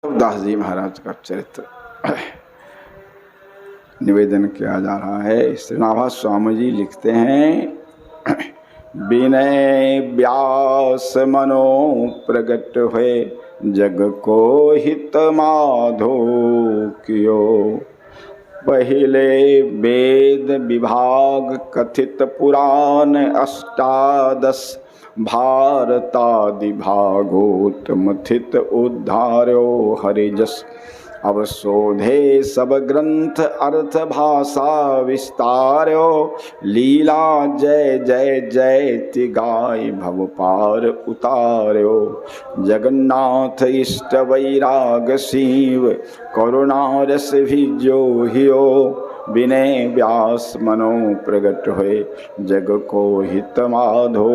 दास जी महाराज का चरित्र निवेदन किया जा रहा है। श्रीनाभा स्वामी जी लिखते हैं, विनय व्यास मनो प्रगट हुए जग को हित माधो कियो। पहिले वेद विभाग कथित पुराण अष्टादश भारतादि भागोत मथित उद्धार्यो हरिजस। अब शोधे सब ग्रंथ अर्थ भाषा विस्तार्यो। लीला जय जय जय तिगाय भव पार उतार्यो। जगन्नाथ इष्ट वैराग शिव करुणा रस भिजो हियो। विनय व्यास मनो प्रगट हुए जग को हित माधो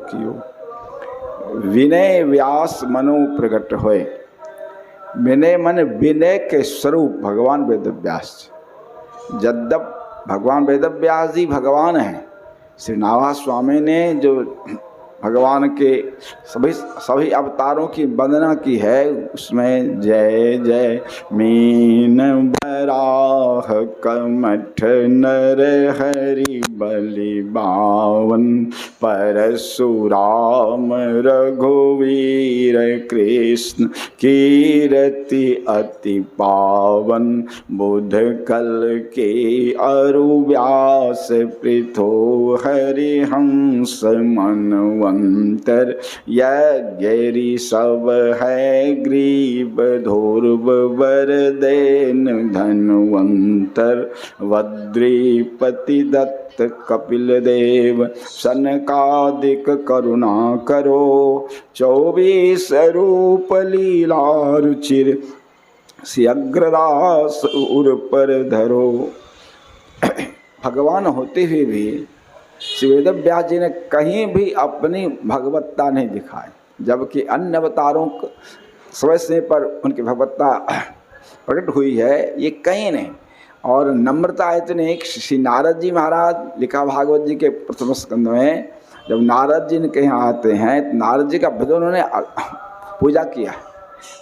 कियो। विनय व्यास मनो प्रगट हुए। विनय मन विनय के स्वरूप भगवान वेदव्यास। यद्यप भगवान वेदव्यास जी भगवान हैं, श्रीनाभा स्वामी ने जो भगवान के सभी अवतारों की वंदना की है, उसमें जय जय मीन बराह कमठ नर हरि बलि बावन। परशुराम रघुवीर कृष्ण कीरति अति पावन। बुध कल के अरु व्यास पृथो हरिहंस मनवंतर। यज्ञ सब है ग्रीव धूर्व वरदेन धनवंतर। वद्रीपति दत्त कपिल देव सनकादिक करुणा करो। 24 रूप लीला रुचिर श्रीअग्रदास उर पर धरो। भगवान होते हुए भी श्री वेदव्यास जी ने कहीं भी अपनी भगवत्ता नहीं दिखाई, जबकि अन्य अवतारों समय से पर उनकी भगवत्ता प्रकट हुई है, ये कहीं नहीं। और नम्रता इतनी एक श्री नारद जी महाराज लिखा भागवत जी के प्रथम स्कंद में, जब नारद जी के यहाँ आते हैं तो नारद जी का भजन उन्होंने पूजा किया।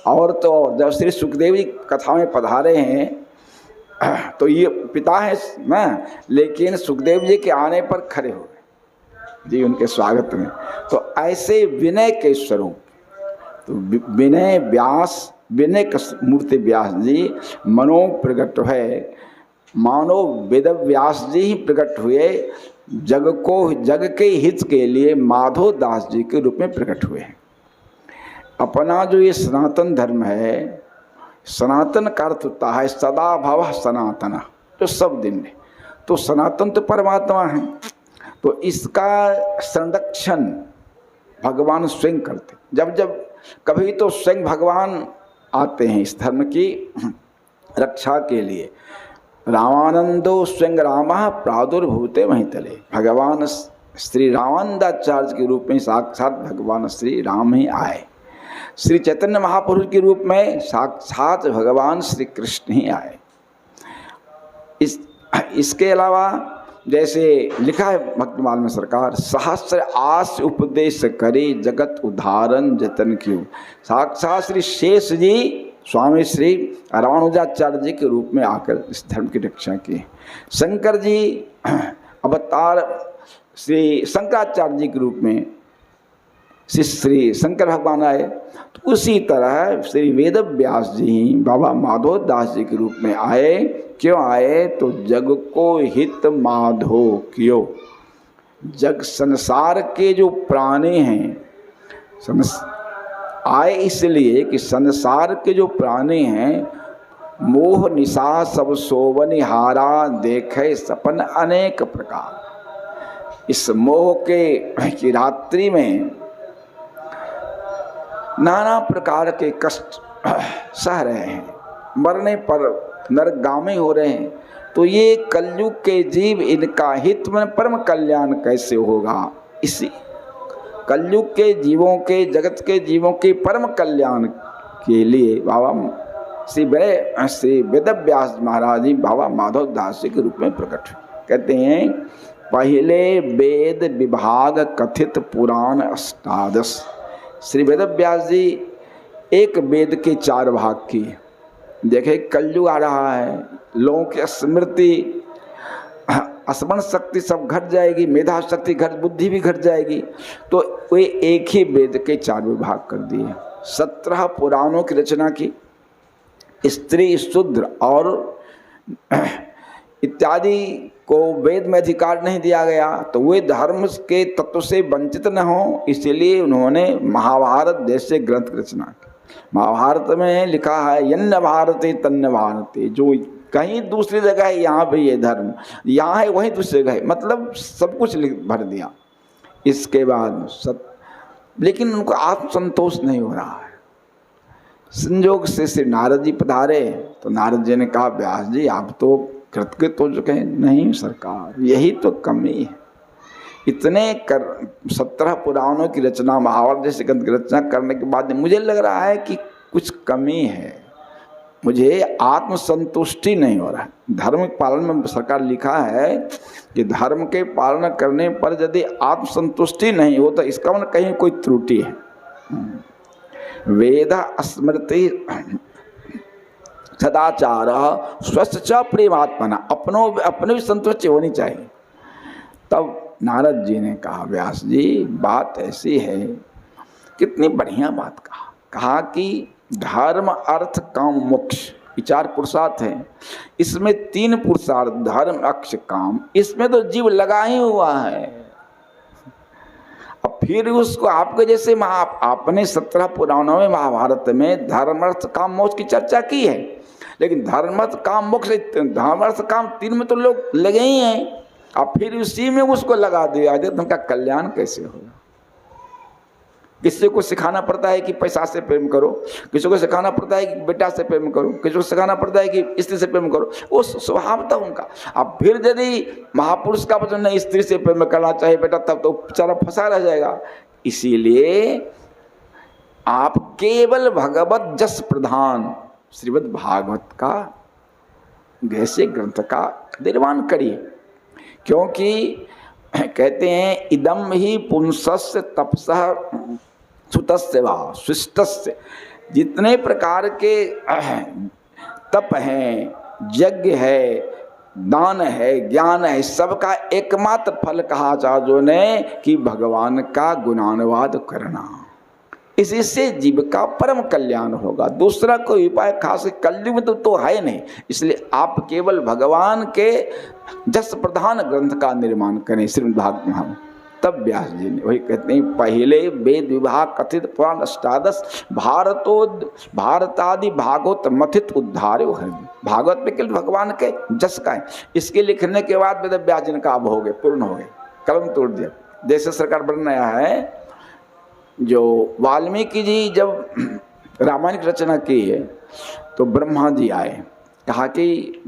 और तो जब श्री सुखदेव जी कथा में पधारे हैं तो ये पिता है ना, लेकिन सुखदेव जी के आने पर खड़े हो गए जी उनके स्वागत में। तो ऐसे विनय के स्वरूप, तो विनय व्यास, विनय का मूर्ति व्यास जी मनो प्रकट है। मानो वेद व्यास जी ही प्रकट हुए, जग के हित के लिए माधव दास जी के रूप में प्रकट हुए हैं। अपना जो ये सनातन धर्म है, सनातन का अर्थ होता है सदा भव सनातन, तो सब दिन में, तो सनातन तो परमात्मा है, तो इसका संरक्षण भगवान स्वयं करते। जब जब कभी तो स्वयं भगवान आते हैं इस धर्म की रक्षा के लिए। रामानंदो स्वयं रामः प्रादुर्भूते वहीं तले। भगवान श्री रामानंदाचार्य के रूप में साक्षात भगवान श्री राम ही आए। श्री चैतन्य महापुरुष के रूप में साक्षात भगवान श्री कृष्ण ही आए। इसके अलावा जैसे लिखा है भक्तमाल में सरकार, सहस्र आस उपदेश करे जगत उदाहरण जतन क्यों। साक्षात श्री शेष जी स्वामी श्री रामानुजाचार्य जी के रूप में आकर इस धर्म की रक्षा की। शंकर जी अवतार श्री शंकराचार्य जी के रूप में श्री शंकर भगवान आए। तो उसी तरह श्री वेदव्यास जी बाबा माधव दास जी के रूप में आए। क्यों आए? तो जग को हित माधो कियो। जग संसार के जो प्राणी हैं आए इसलिए कि संसार के जो प्राणी हैं मोह निशा सब सोवनिहारा देखे सपन अनेक प्रकार। इस मोह के की रात्रि में नाना प्रकार के कष्ट सह रहे हैं, मरने पर नरगामी हो रहे हैं। तो ये कलयुग के जीव, इनका हित में परम कल्याण कैसे होगा? इसी कलयुग के जीवों के, जगत के जीवों के परम कल्याण के लिए बाबा श्री वेदव्यास महाराज जी बाबा माधव दास जी के रूप में प्रकट। कहते हैं पहले वेद विभाग कथित पुराण अष्टादश। श्री वेदव्यास जी एक वेद के 4 भाग की। देखे कलयुग आ रहा है, लोगों की स्मृति, स्मरण शक्ति सब घट जाएगी, मेधा शक्ति घट, बुद्धि भी घट जाएगी। तो वे एक ही वेद के 4 विभाग कर दिए, 17 पुराणों की रचना की। स्त्री, शूद्र और इत्यादि को वेद में अधिकार नहीं दिया गया, तो वे धर्म के तत्व से वंचित न हो, इसलिए उन्होंने महाभारत जैसे ग्रंथ की रचना की। महाभारत में लिखा है यन्न भारते तन्न भारते, जो कहीं दूसरी जगह है यहाँ भी ये धर्म, यहाँ है वहीं दूसरी जगह है, मतलब सब कुछ भर दिया। इसके बाद लेकिन उनको आत्मसंतोष नहीं हो रहा है। संयोग से श्री नारद जी पधारे, तो नारद जी ने कहा व्यास जी आप तो कृतकृत हो चुके हैं। नहीं सरकार, यही तो कमी है। इतने 17 पुराणों की रचना, महाभारत जैसे ग्रंथ की रचना करने के बाद मुझे लग रहा है कि कुछ कमी है, मुझे आत्मसंतुष्टि नहीं हो रहा है। धर्म के पालन में सरकार लिखा है कि धर्म के पालन करने पर यदि आत्मसंतुष्टि नहीं हो तो इसका मतलब कहीं कोई त्रुटि है। वेद स्मृति सदाचार स्वस्थ प्रेमात्मना, अपने भी संतुष्टि होनी चाहिए। तब नारद जी ने कहा व्यास जी बात ऐसी है, कितनी बढ़िया बात कहा कि धर्म अर्थ काम मोक्ष, ये 4 पुरुषार्थ हैं। इसमें 3 पुरुषार्थ धर्म अर्थ काम, इसमें तो जीव लगा ही हुआ है। अब फिर उसको आपके जैसे आपने 17 पुराणों में महाभारत में धर्म अर्थ काम मोक्ष की चर्चा की है, लेकिन धर्म अर्थ काम मोक्ष, धर्म अर्थ काम 3 में तो लोग लगे ही हैं। अब फिर उसी में उसको लगा दिया जाए तो उनका कल्याण कैसे होगा? किसी को सिखाना पड़ता है कि पैसा से प्रेम करो, किसी को सिखाना पड़ता है कि बेटा से प्रेम करो, किसी को सिखाना पड़ता है कि स्त्री से प्रेम करो, वो स्वभाव था उनका। अब फिर यदि महापुरुष का वचन नहीं स्त्री से प्रेम करना चाहिए बेटा, तब तो बेचारा फंसा रह जाएगा। इसीलिए आप केवल भगवत जस प्रधान श्रीमद् भागवत का जैसे ग्रंथ का निर्माण करिए, क्योंकि कहते हैं इदम ही पुंसस्य तपसः सुतस्य वा शिष्टस्य, जितने प्रकार के तप हैं, यज्ञ है, दान है, ज्ञान है, सबका एकमात्र फल कहा आचार्यों ने कि भगवान का गुणानुवाद करना। इसी से जीव का परम कल्याण होगा, दूसरा कोई उपाय खास कलयुग में तो है नहीं। इसलिए आप केवल भगवान के जस प्रधान ग्रंथ का निर्माण करें श्रीमद् भागवत में। तब व्यास जी ने वही कहते हैं पहले वेद विभाग कथित पुराण अष्टादश भारतादि भागवत मथित उद्धार है। भागवत में केवल भगवान के जस का है। इसके लिखने के बाद वेद व्यास जी का अब हो गए, पूर्ण हो गए, कलम तोड़ दिया। जैसे सरकार बन आया है, जो वाल्मीकि जी जब रामायण की रचना की है तो ब्रह्मा जी आए, कहा कि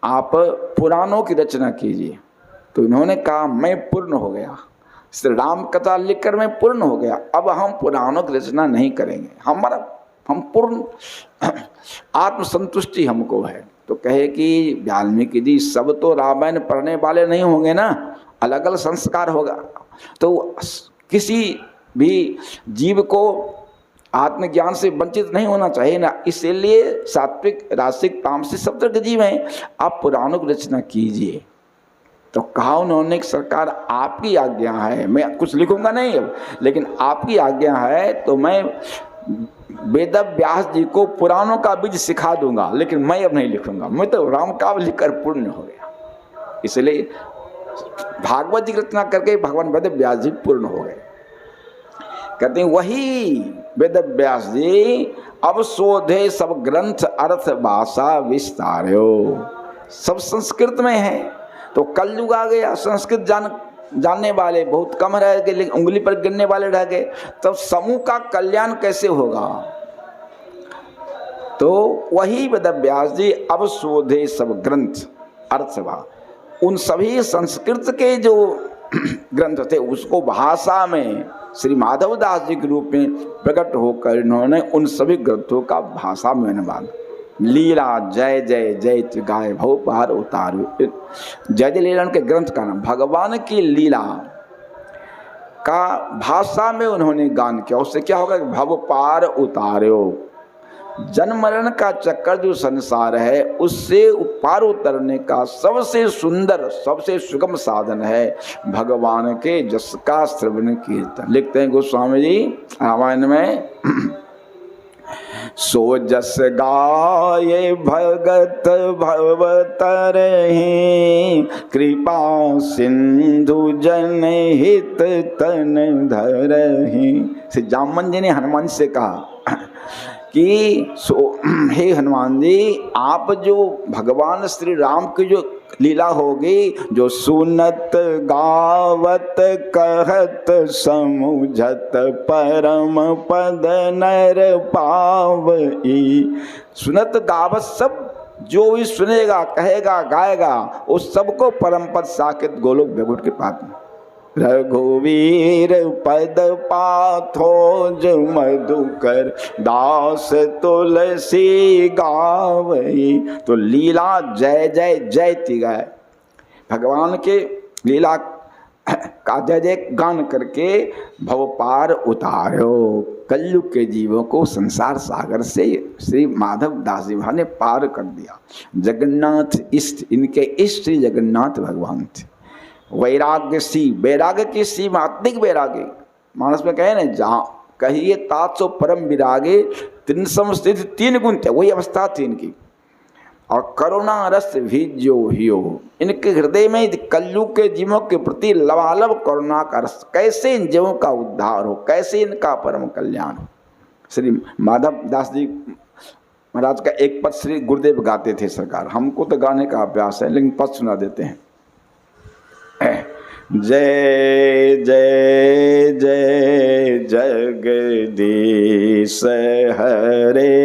आप पुराणों की रचना कीजिए। तो इन्होंने कहा मैं पूर्ण हो गया, श्री राम कथा लिखकर मैं पूर्ण हो गया, अब हम पुराणों की रचना नहीं करेंगे, हम पूर्ण आत्मसंतुष्टि हमको है। तो कहे कि वाल्मीकि जी सब तो रामायण पढ़ने वाले नहीं होंगे ना, अलग अलग संस्कार होगा, तो किसी भी जीव को आत्मज्ञान से वंचित नहीं होना चाहिए ना। इसलिए सात्विक रासिक तामसिक सब तरह के जीव हैं, आप पुराणों की रचना कीजिए। तो कहा उन्होंने कि सरकार आपकी आज्ञा है, मैं कुछ लिखूंगा नहीं अब, लेकिन आपकी आज्ञा है तो मैं वेद व्यास जी को पुराणों का बीज सिखा दूंगा, लेकिन मैं अब नहीं लिखूंगा, मैं तो राम काव्य लिखकर पूर्ण हो गया। इसलिए भागवत जी की रचना करके भगवान वेद व्यास जी पूर्ण हो गए। कहते हैं वही वेद व्यास जी अब शोधे सब ग्रंथ अर्थ भाषा विस्तारो, सब संस्कृत में है। तो कलयुग आ गया, संस्कृत जानने वाले बहुत कम रह गए, लेकिन उंगली पर गिनने वाले रह गए, तब समूह का कल्याण कैसे होगा? तो वही वेद व्यास जी अब शोधे सब ग्रंथ अर्थ भा, उन सभी संस्कृत के जो ग्रंथ थे उसको भाषा में श्री माधव दास जी के रूप में प्रकट होकर इन्होंने उन सभी ग्रंथों का भाषा में अनुवाद। लीला जय जय जय गाय भव पार उतारू, जय जय लीला उनके ग्रंथ का नाम। भगवान की लीला का भाषा में उन्होंने गान किया, उससे क्या होगा? भव पार उतारो, जन्म मरण का चक्कर जो संसार है उससे पार उतरने का सबसे सुंदर सबसे सुगम साधन है भगवान के जस का श्रवण कीर्तन। लिखते हैं गोस्वामी जी रामायण में, सो जस गाये भगत भवतरहि, कृपा सिंधु जन हित तन धरहि। श्री जामवंत जी ने हनुमान से कहा कि हे हनुमान जी, आप जो भगवान श्री राम की जो लीला होगी, जो सुनत गावत कहत समुझत परम पद नर पावई। सुनत गावत सब जो भी सुनेगा कहेगा गाएगा उस सबको परम पद साकेत गोलोक वैकुंठ के पास में। रघुवीर पद पाथोज मधुकर दास तुलसी गावई। तो लीला जय जय जय ती गाय, भगवान के लीला का जय जय गान करके भव पार उतारो। कलयुग के जीवों को संसार सागर से श्री माधव दास जी ने पार कर दिया। जगन्नाथ इष्ट, इनके इष्ट जगन्नाथ भगवान थे। वैराग्य सी, वैराग्य की सीमा अत्यधिक वैराग्य, मानस में कहे ना जहाँ कहिए तात सो परम विरागे, तीन समस्थित तीन गुण थे, वही अवस्था थी इनकी। और करुणा रस भी जो हियो, इनके हृदय में कलयुग के जीवों के प्रति लबालब करुणा का रस, कैसे इन जीवों का उद्धार हो, कैसे इनका परम कल्याण हो। श्री माधव दास जी महाराज का एक पद श्री गुरुदेव गाते थे सरकार, हमको तो गाने का अभ्यास है लेकिन पद सुना देते हैं। जय जय जय जगदीश हरे,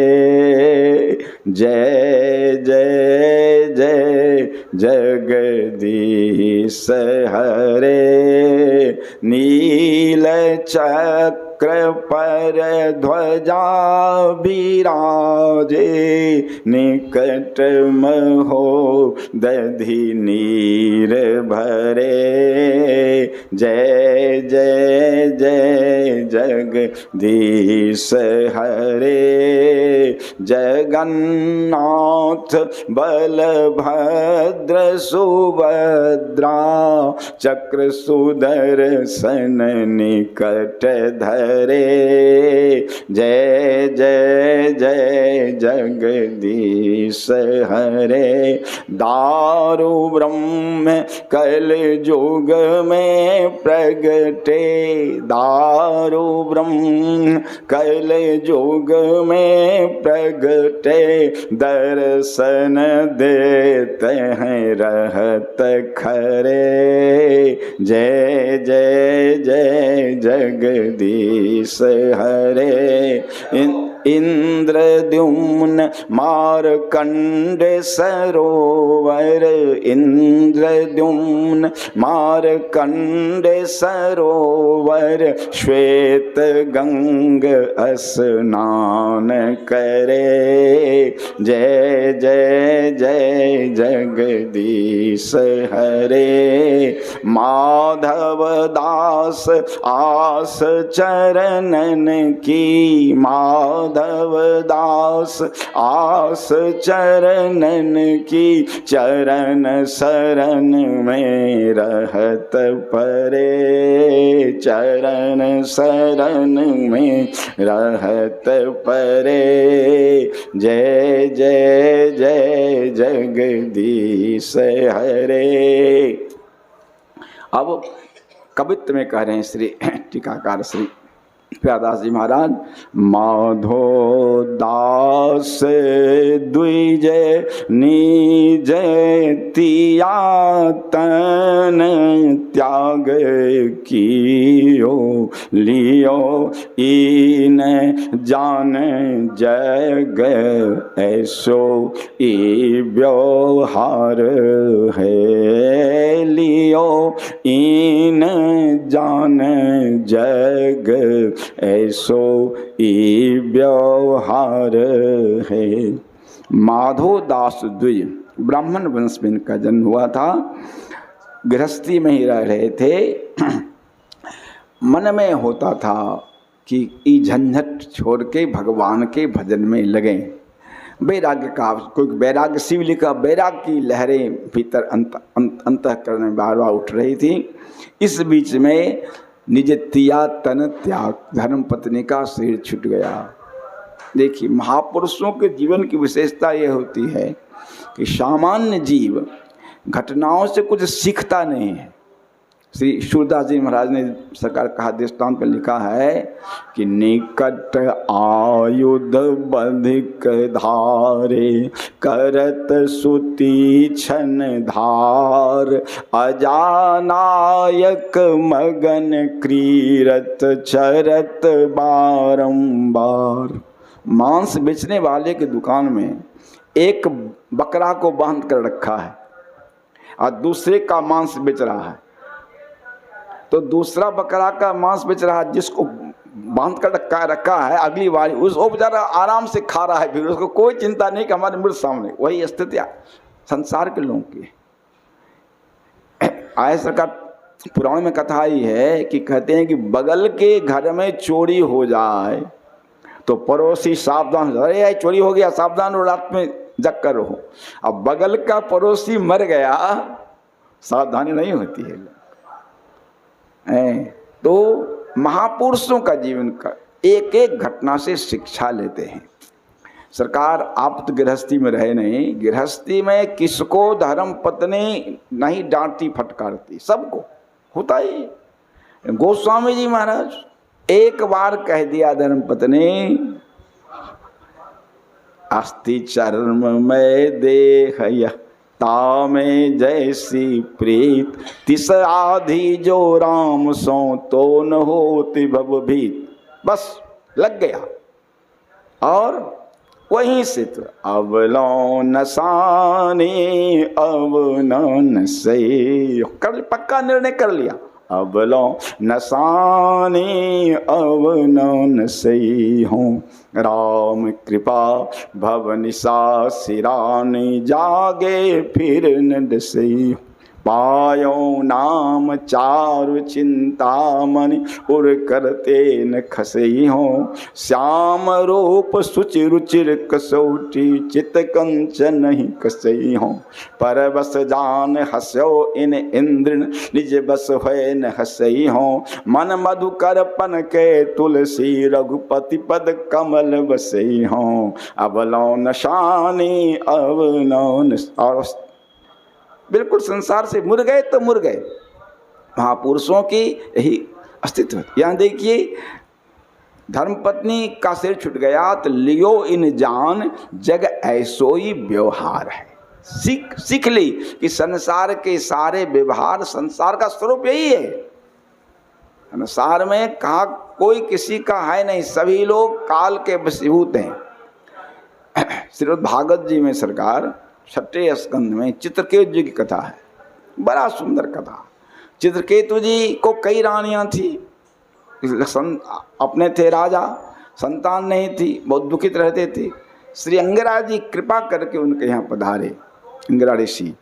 जय जय जय जगदीश हरे। नील चक्र पर ध्वजा विराजे, निकट महो दधि नीर भरे। जय जय जय जगदीश हरे, जगन्नाथ बलभद्र सुभद्रा, चक्र सुदर्शन निकट धरे। जय जय जय जगदीश हरे। दारु ब्रह्म कल युग में प्रगटे, दारु ब्रह्म कल युग में प्रगटे। दर्शन देते हैं रहत खरे। जय जय जय जगदीश हरे। इंद्रद्युम्न मारकंड सरोवर, इंद्रद्युम्न मारकंड सरोवर। श्वेत गंग स्नान करे। जय जय जय जगदीश हरे। माधव दास आस चरणन की, माधव दास आस चरणन की। चरण शरण में रहत परे, चरण शरण में रहत परे। जय जय जय जगदीश हरे। अब कवित्व में कह रहे हैं श्री टीकाकार श्री प्यादास जी महाराज। माधो दास द्विज निज तिया तन त्याग कियो, लियो इन जान जग ऐसो ई व्यवहार है। लियो इन जान जग ऐसो ई व्यवहार है। माधो दास द्विज, ब्राह्मण वंश में इनका जन्म हुआ था। गृहस्थी में ही रह रहे थे। मन में होता था कि ई झंझट छोड़ के भगवान के भजन में लगे। वैराग्य का कोई वैराग्य शिव लिखा, वैराग्य की लहरें भीतर अंतःकरण में बार बार उठ रही थी। इस बीच में निज तिया तन त्याग, धर्म पत्नी का सिर छूट गया। देखिए, महापुरुषों के जीवन की विशेषता यह होती है कि सामान्य जीव घटनाओं से कुछ सीखता नहीं है। श्री सूरदास जी महाराज ने सरकार कहा दृष्टांत पर लिखा है कि निकट आयुध बधिक धारे, करत सुती छन धार, अजानायक मगन क्रीरत चरत बारंबार। मांस बेचने वाले की दुकान में एक बकरा को बांध कर रखा है और दूसरे का मांस बेच रहा है। तो दूसरा बकरा का मांस बेच रहा है, जिसको बांध कर रखा है, अगली बारी वो बेचारा आराम से खा रहा है, फिर उसको कोई चिंता नहीं कि हमारे मृत सामने। वही स्थिति संसार के लोगों की आय। सरकार पुराण में कथा ही है कि कहते हैं कि बगल के घर में चोरी हो जाए तो पड़ोसी सावधान हो जाए, अरे चोरी हो गया, सावधान हो, रात में जग कर रहो। अब बगल का पड़ोसी मर गया, सावधानी नहीं होती है। तो महापुरुषों का जीवन का एक एक घटना से शिक्षा लेते हैं। सरकार आप तो गृहस्थी में रहे नहीं, गृहस्थी में किसको धर्म पत्नी नहीं डांटती फटकारती, सबको होता ही। गोस्वामी जी महाराज एक बार कह दिया धर्म पत्नी, अस्थि चर्म में देह तामे जैसी प्रीत, तिस आधी जो राम सो तो न होती भवभीत। बस लग गया। और वहीं से तो अब लो नसानी अब न सही कर, पक्का निर्णय कर लिया। अब लो नसानी अब न सही हूँ, राम कृपा भवनिशा सिरानी, जागे फिर न डसई। पायो नाम चारु चिंतामणि, उर करते न खसई हो। श्याम रूप सुचि रुचिर कसौटी, चित कंचन नहीं कसई हो। पर बस जान हस्यो इन इंद्र, निज बस है न हसई हो। मन मधुकर पन के तुलसी, रघुपति पद कमल बसई हो। अब लो नशानी अब लो और बिल्कुल संसार से मुर गए तो मुर गए। महापुरुषों की यही अस्तित्व। यहाँ देखिए, धर्मपत्नी का सिर छूट गया तो लियो इन जान, जग ऐसो ही व्यवहार है। सीख ली कि संसार के सारे व्यवहार, संसार का स्वरूप यही है। संसार में कहा कोई किसी का है नहीं, सभी लोग काल के वशीभूत हैं। श्रीमद् भागवत जी में सरकार 6वें स्कंद में चित्रकेतु जी की कथा है, बड़ा सुंदर कथा। चित्रकेतु जी को कई रानियां थी, अपने थे राजा, संतान नहीं थी, बहुत दुखित रहते थे। श्री अंगिरा जी कृपा करके उनके यहाँ पधारे, अंगिरा ऋषि,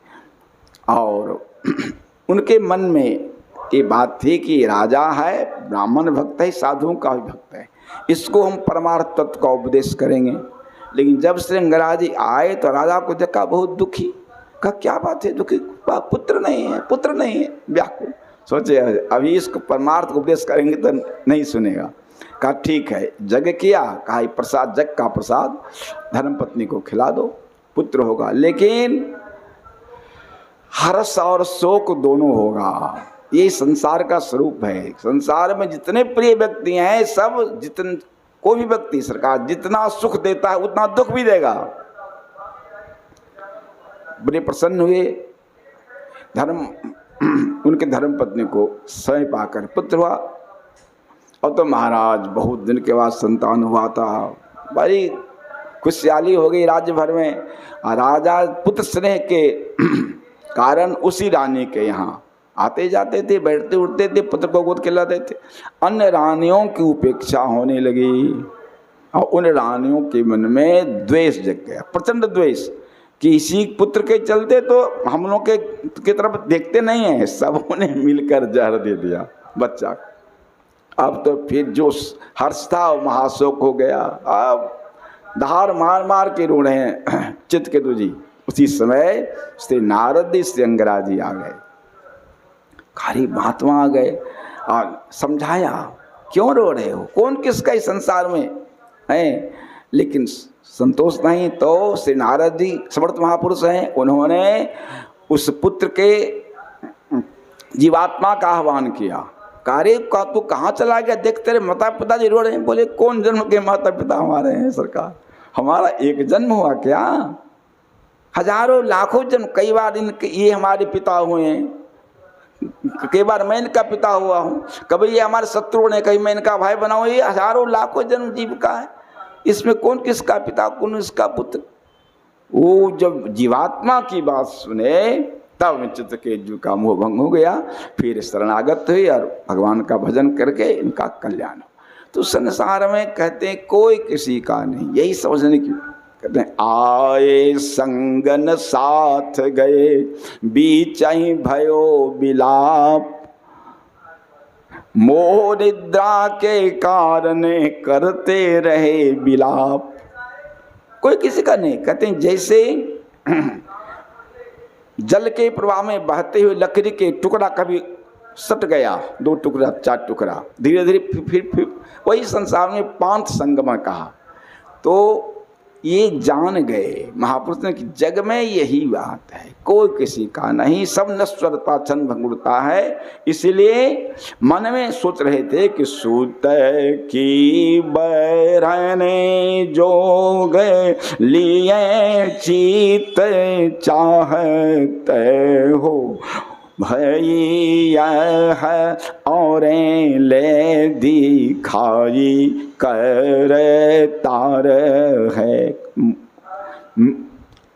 और उनके मन में ये बात थी कि राजा है, ब्राह्मण भक्त है, साधुओं का भी भक्त है, इसको हम परमार्थ तत्व का उपदेश करेंगे। लेकिन जब श्री अंगिरा जी आए तो राजा को देखा बहुत दुखी। कहा क्या बात है दुखी, पुत्र नहीं है, पुत्र नहीं है, व्याकुल। सोचे अभी इसको परमार्थ उपदेश करेंगे तो नहीं सुनेगा। कहा ठीक है, जग किया, कहा प्रसाद, जग का प्रसाद धर्मपत्नी को खिला दो, पुत्र होगा, लेकिन हर्ष और शोक दोनों होगा। ये संसार का स्वरूप है। संसार में जितने प्रिय व्यक्ति हैं, सब जितने कोई भी व्यक्ति सरकार जितना सुख देता है उतना दुख भी देगा। बड़े प्रसन्न हुए। उनके धर्म पत्नी को समय पाकर पुत्र हुआ। और तो महाराज बहुत दिन के बाद संतान हुआ था, बड़ी खुशहाली हो गई राज्य भर में। राजा पुत्र स्नेह के कारण उसी रानी के यहाँ आते जाते थे, बैठते उठते थे, पुत्र को गोद खिलाते थे। अन्य रानियों की उपेक्षा होने लगी और उन रानियों के मन में द्वेष जग गया, प्रचंड द्वेष, कि इसी पुत्र के चलते तो हम लोग की तरफ देखते नहीं हैं, सबों ने मिलकर जहर दे दिया बच्चा। अब तो फिर जो हर्ष था महाशोक हो गया। अब धार मार मार के रो रहे हैं चित्रकेतु जी। उसी समय श्री नारद जी, श्री अंगराज जी आ गए, खारी महात्मा आ गए और समझाया क्यों रो रहे हो, कौन किसका इस संसार में है। लेकिन संतोष नहीं, तो श्री नारद जी समर्थ महापुरुष हैं, उन्होंने उस पुत्र के जीवात्मा का आह्वान किया। कार्य का तू कहाँ चला गया, देख तेरे माता पिता जी रो रहे हैं। बोले कौन जन्म के माता पिता हमारे हैं सरकार, हमारा एक जन्म हुआ क्या, हजारों लाखों जन्म, कई बार इनके ये हमारे पिता हुए हैं, कई बार मैं इनका पिता हुआ हूँ, कभी ये हमारे शत्रु ने, कहीं मैं इनका भाई बना हूँ। ये हजारों लाखों जन्म जीव का है, इसमें कौन किसका पिता कौन इसका पुत्र। वो जब जीवात्मा की बात सुने तब चित्रकेतु का मोह भंग हो गया, फिर शरणागत हुई और भगवान का भजन करके इनका कल्याण हो। तो संसार में कहते हैं कोई किसी का नहीं, यही समझने की कहते हैं आए संगन साथ गए बीच ही भयो विलाप, मोह निद्रा के कारण करते रहे विलाप। कोई किसी का नहीं। कहते हैं जैसे जल के प्रवाह में बहते हुए लकड़ी के टुकड़ा कभी सट गया, 2 टुकड़ा 4 टुकड़ा, धीरे धीरे फिर वही संसार में पांच संगम कहा। तो ये जान गए महापुरुष ने कि जग में यही बात है, कोई किसी का नहीं, सब नश्वरता क्षण भंगुरता है। इसलिए मन में सोच रहे थे कि सूत की बरने जोग लिए चीत चाहते हो, भैया है और ले दिखाई कर तार है।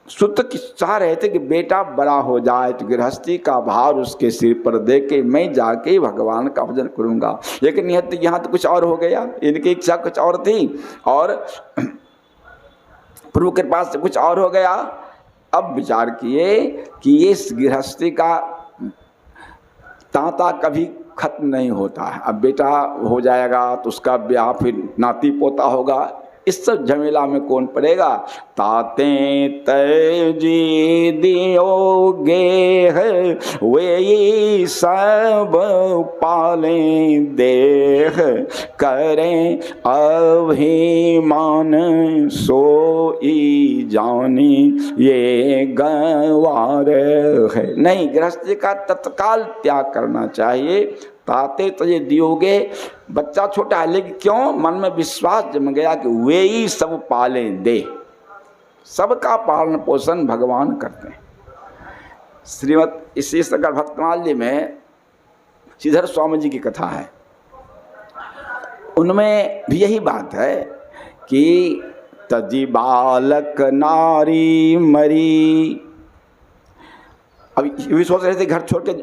सुत की चाह रहे थे कि बेटा बड़ा हो जाए तो गृहस्थी का भार उसके सिर पर दे के मैं जाके भगवान का भजन करूंगा। लेकिन यहाँ तो कुछ और हो गया, इनकी इच्छा कुछ और थी और प्रभु के पास से कुछ और हो गया। अब विचार किए कि ये गृहस्थी का तांता कभी खत्म नहीं होता है। अब बेटा हो जाएगा तो उसका ब्याह, फिर नाती पोता होगा, इस सब झमेला में कौन पड़ेगा। ताते तजी दियोगे है वे सब पाले देह, करें अभिमान सोई जानी ये गंवार है। नहीं, गृहस्थी का तत्काल त्याग करना चाहिए। ताते तो ये दियोगे, बच्चा छोटा है लेकिन क्यों, मन में विश्वास जम गया कि वे ही सब पालें दे, सबका पालन पोषण भगवान करते हैं। श्रीमद इसी सकल भक्तमाल्य में श्रीधर स्वामी जी की कथा है, उनमें भी यही बात है कि तजी बालक नारी मरी। अब ये भी सोच रहे थे घर छोड़ के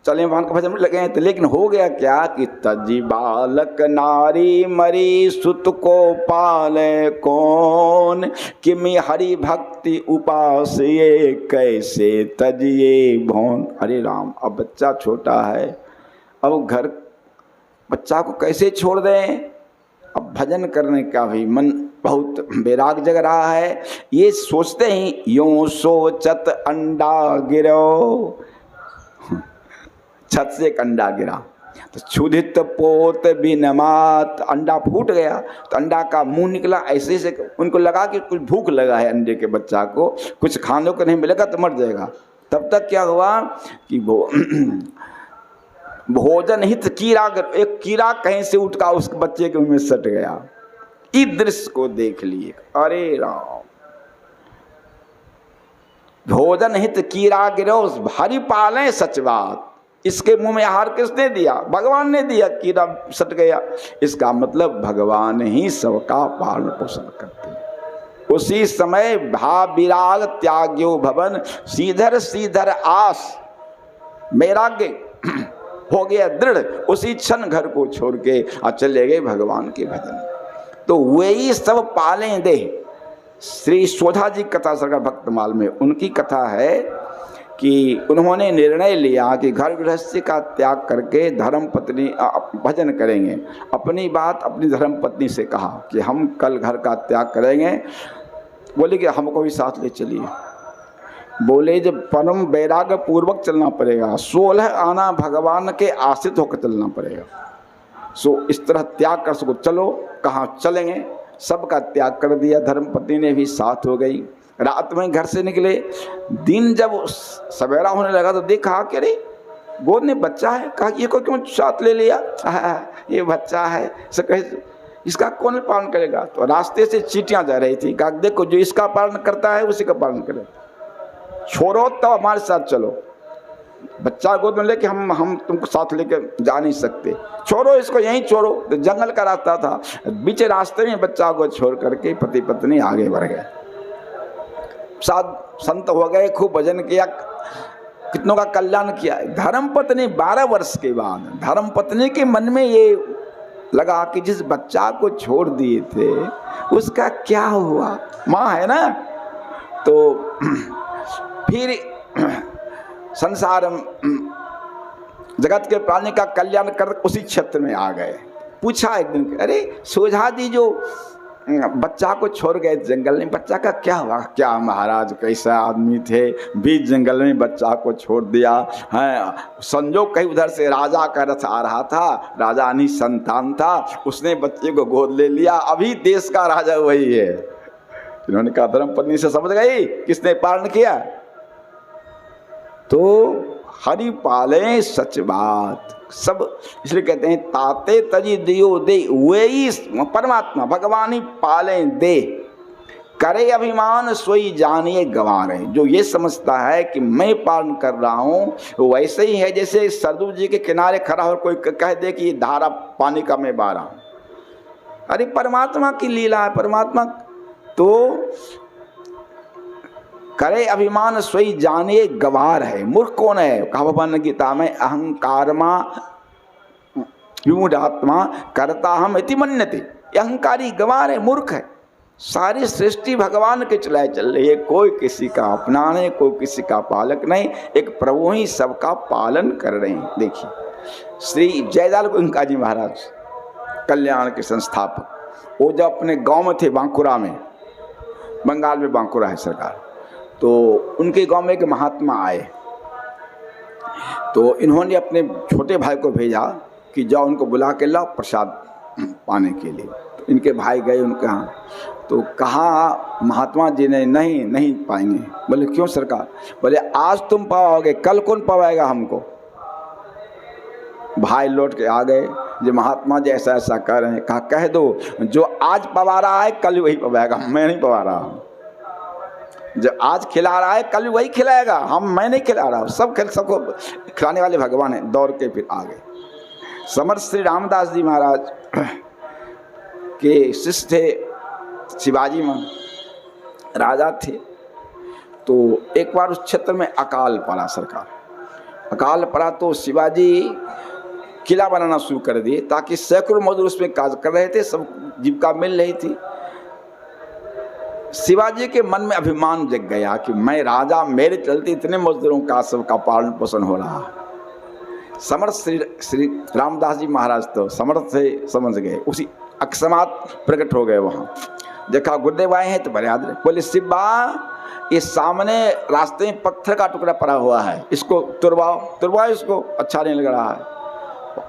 चले भगवान का भजन में लगे हैं, तो लेकिन हो गया क्या कि तजी बालक नारी मरी, सुत को पाले कौन, कि मैं हरि भक्ति उपास ये कैसे तजिए भौन। अरे राम, अब बच्चा छोटा है, अब घर बच्चा को कैसे छोड़ दें। अब भजन करने का भी मन बहुत बेराग जग रहा है। ये सोचते ही यूं सोचत अंडा गिरो, छत से एक अंडा गिरा तो क्षुधित पोत बिनमात, अंडा फूट गया तो अंडा का मुंह निकला। ऐसे से उनको लगा कि कुछ भूख लगा है अंडे के बच्चा को, कुछ खाने को नहीं मिलेगा तो मर जाएगा। तब तक क्या हुआ कि वो भोजन हित कीड़ा, एक कीड़ा कहीं से उठका उस बच्चे के मुंह में सट गया। इस दृश्य को देख लिए, अरे राम, भोजन हित कीड़ा गिरो भारी पाले सच बात। इसके मुंह में आहार किसने दिया, भगवान ने दिया, कीड़ा सट गया। इसका मतलब भगवान ही सबका पालन पोषण करते हैं। उसी समय भाव विराग त्याग्यो भवन, सीधर सीधर आस वैराग्य हो गया दृढ़। उसी क्षण घर को छोड़ के चले गए भगवान के भजन। तो वही सब पाले दे। श्री शोधा जी कथा सरकार भक्तमाल में उनकी कथा है कि उन्होंने निर्णय लिया कि घर गृहस्थी का त्याग करके धर्म पत्नी भजन करेंगे। अपनी बात अपनी धर्म पत्नी से कहा कि हम कल घर का त्याग करेंगे। बोले कि हमको भी साथ ले चलिए। बोले जब परम वैराग्य पूर्वक चलना पड़ेगा, 16 आना भगवान के आश्रित होकर चलना पड़ेगा। सो इस तरह त्याग कर सको, चलो कहाँ चलेंगे। सबका त्याग कर दिया, धर्मपत्नी ने भी साथ हो गई। रात में घर से निकले, दिन जब सवेरा होने लगा तो देखा कि अरे गोद में बच्चा है। कहा ये को क्यों साथ ले लिया, ये बच्चा है, से कहे इसका कौन पालन करेगा। तो रास्ते से चींटियां जा रही थी। कहा देखो जो इसका पालन करता है उसी का पालन करे, छोड़ो तो हमारे साथ चलो। बच्चा गोद में लेके हम तुमको साथ लेके जा नहीं सकते, छोड़ो इसको, यहीं छोड़ो। तो जंगल का रास्ता था, बीच रास्ते में बच्चा को छोड़ करके पति पत्नी आगे बढ़ गए। साध संत हो गए, खूब भजन किया, कितनों का कल्याण किया। धर्म पत्नी 12 वर्ष के बाद धर्म पत्नी के मन में ये लगा कि जिस बच्चा को छोड़ दिए थे उसका क्या हुआ, माँ है ना। तो फिर संसार जगत के प्राणी का कल्याण कर उसी क्षेत्र में आ गए। पूछा एक दिन, अरे सोझा जी जो बच्चा को छोड़ गए जंगल में, बच्चा का क्या हुआ। क्या महाराज कैसा आदमी थे, बीच जंगल में बच्चा को छोड़ दिया है। संजोग कहीं उधर से राजा का रथ आ रहा था, राजा नहीं संतान था, उसने बच्चे को गोद ले लिया। अभी देश का राजा वही है। इन्होंने कहा धर्मपत्नी से समझ गई किसने पालन किया। तो हरि पाले सच बात सब, इसलिए कहते हैं ताते तजी दियो दे, वही परमात्मा भगवान ही पाले दे। करे अभिमान सोई जानिए गंवारे। जो ये समझता है कि मैं पालन कर रहा हूँ वैसे ही है जैसे सरदू जी के किनारे खड़ा हो कोई कह दे कि ये धारा पानी का मैं बहा रहा हूँ। अरे परमात्मा की लीला है, परमात्मा। तो करे अभिमान सोई जानिए गवार है। मूर्ख कौन है, कहा भगवान गीता में, अहंकार विमूढ़ात्मा करता हम इति मन्यते। अहंकारी गवार है, मूर्ख है। सारी सृष्टि भगवान के चलाए चल रही है, कोई किसी का अपना नहीं, कोई किसी का पालक नहीं, एक प्रभु ही सबका पालन कर रहे हैं। देखिए श्री जयदाल गोयनका जी महाराज कल्याण के संस्थापक, वो जब अपने गांव में थे बांकुरा में, बंगाल में बांकुरा है सरकार, तो उनके गांव में एक महात्मा आए। तो इन्होंने अपने छोटे भाई को भेजा कि जाओ उनको बुला के लाओ प्रसाद पाने के लिए। तो इनके भाई गए उनके यहाँ, तो कहा महात्मा जी ने नहीं पाएंगे। बोले क्यों सरकार। बोले आज तुम पाओगे, कल कौन पाएगा हमको। भाई लौट के आ गए, जो महात्मा जी ऐसा ऐसा कह रहे हैं। कहा कह दो जो आज पवा रहा है कल वही पवाएगा, मैं नहीं पवा रहा हूँ। जो आज खिला रहा है कल वही खिलाएगा, मैं नहीं खिला रहा हूँ। सबको खिलाने वाले भगवान है। दौड़ के फिर आ गए। समर्थ श्री रामदास जी महाराज के शिष्य थे, शिवाजी में राजा थे। तो एक बार उस क्षेत्र में अकाल पड़ा, सरकार अकाल पड़ा, तो शिवाजी किला बनाना शुरू कर दिए ताकि सैकड़ों मजदूर उसमें कार्य कर रहे थे, सब जीविका मिल रही थी। शिवाजी के मन में अभिमान जग गया कि मैं राजा, मेरे चलते इतने मजदूरों का सबका पालन पोषण हो रहा। समर्थ श्री रामदास जी महाराज तो समर्थ से समझ गए, उसी अकस्मात प्रकट हो गए वहाँ। देखा गुरुदेव आए हैं तो बरियाद बोले शिवा ये सामने रास्ते में पत्थर का टुकड़ा पड़ा हुआ है, इसको तुरवाओ इसको, अच्छा नहीं लग रहा है।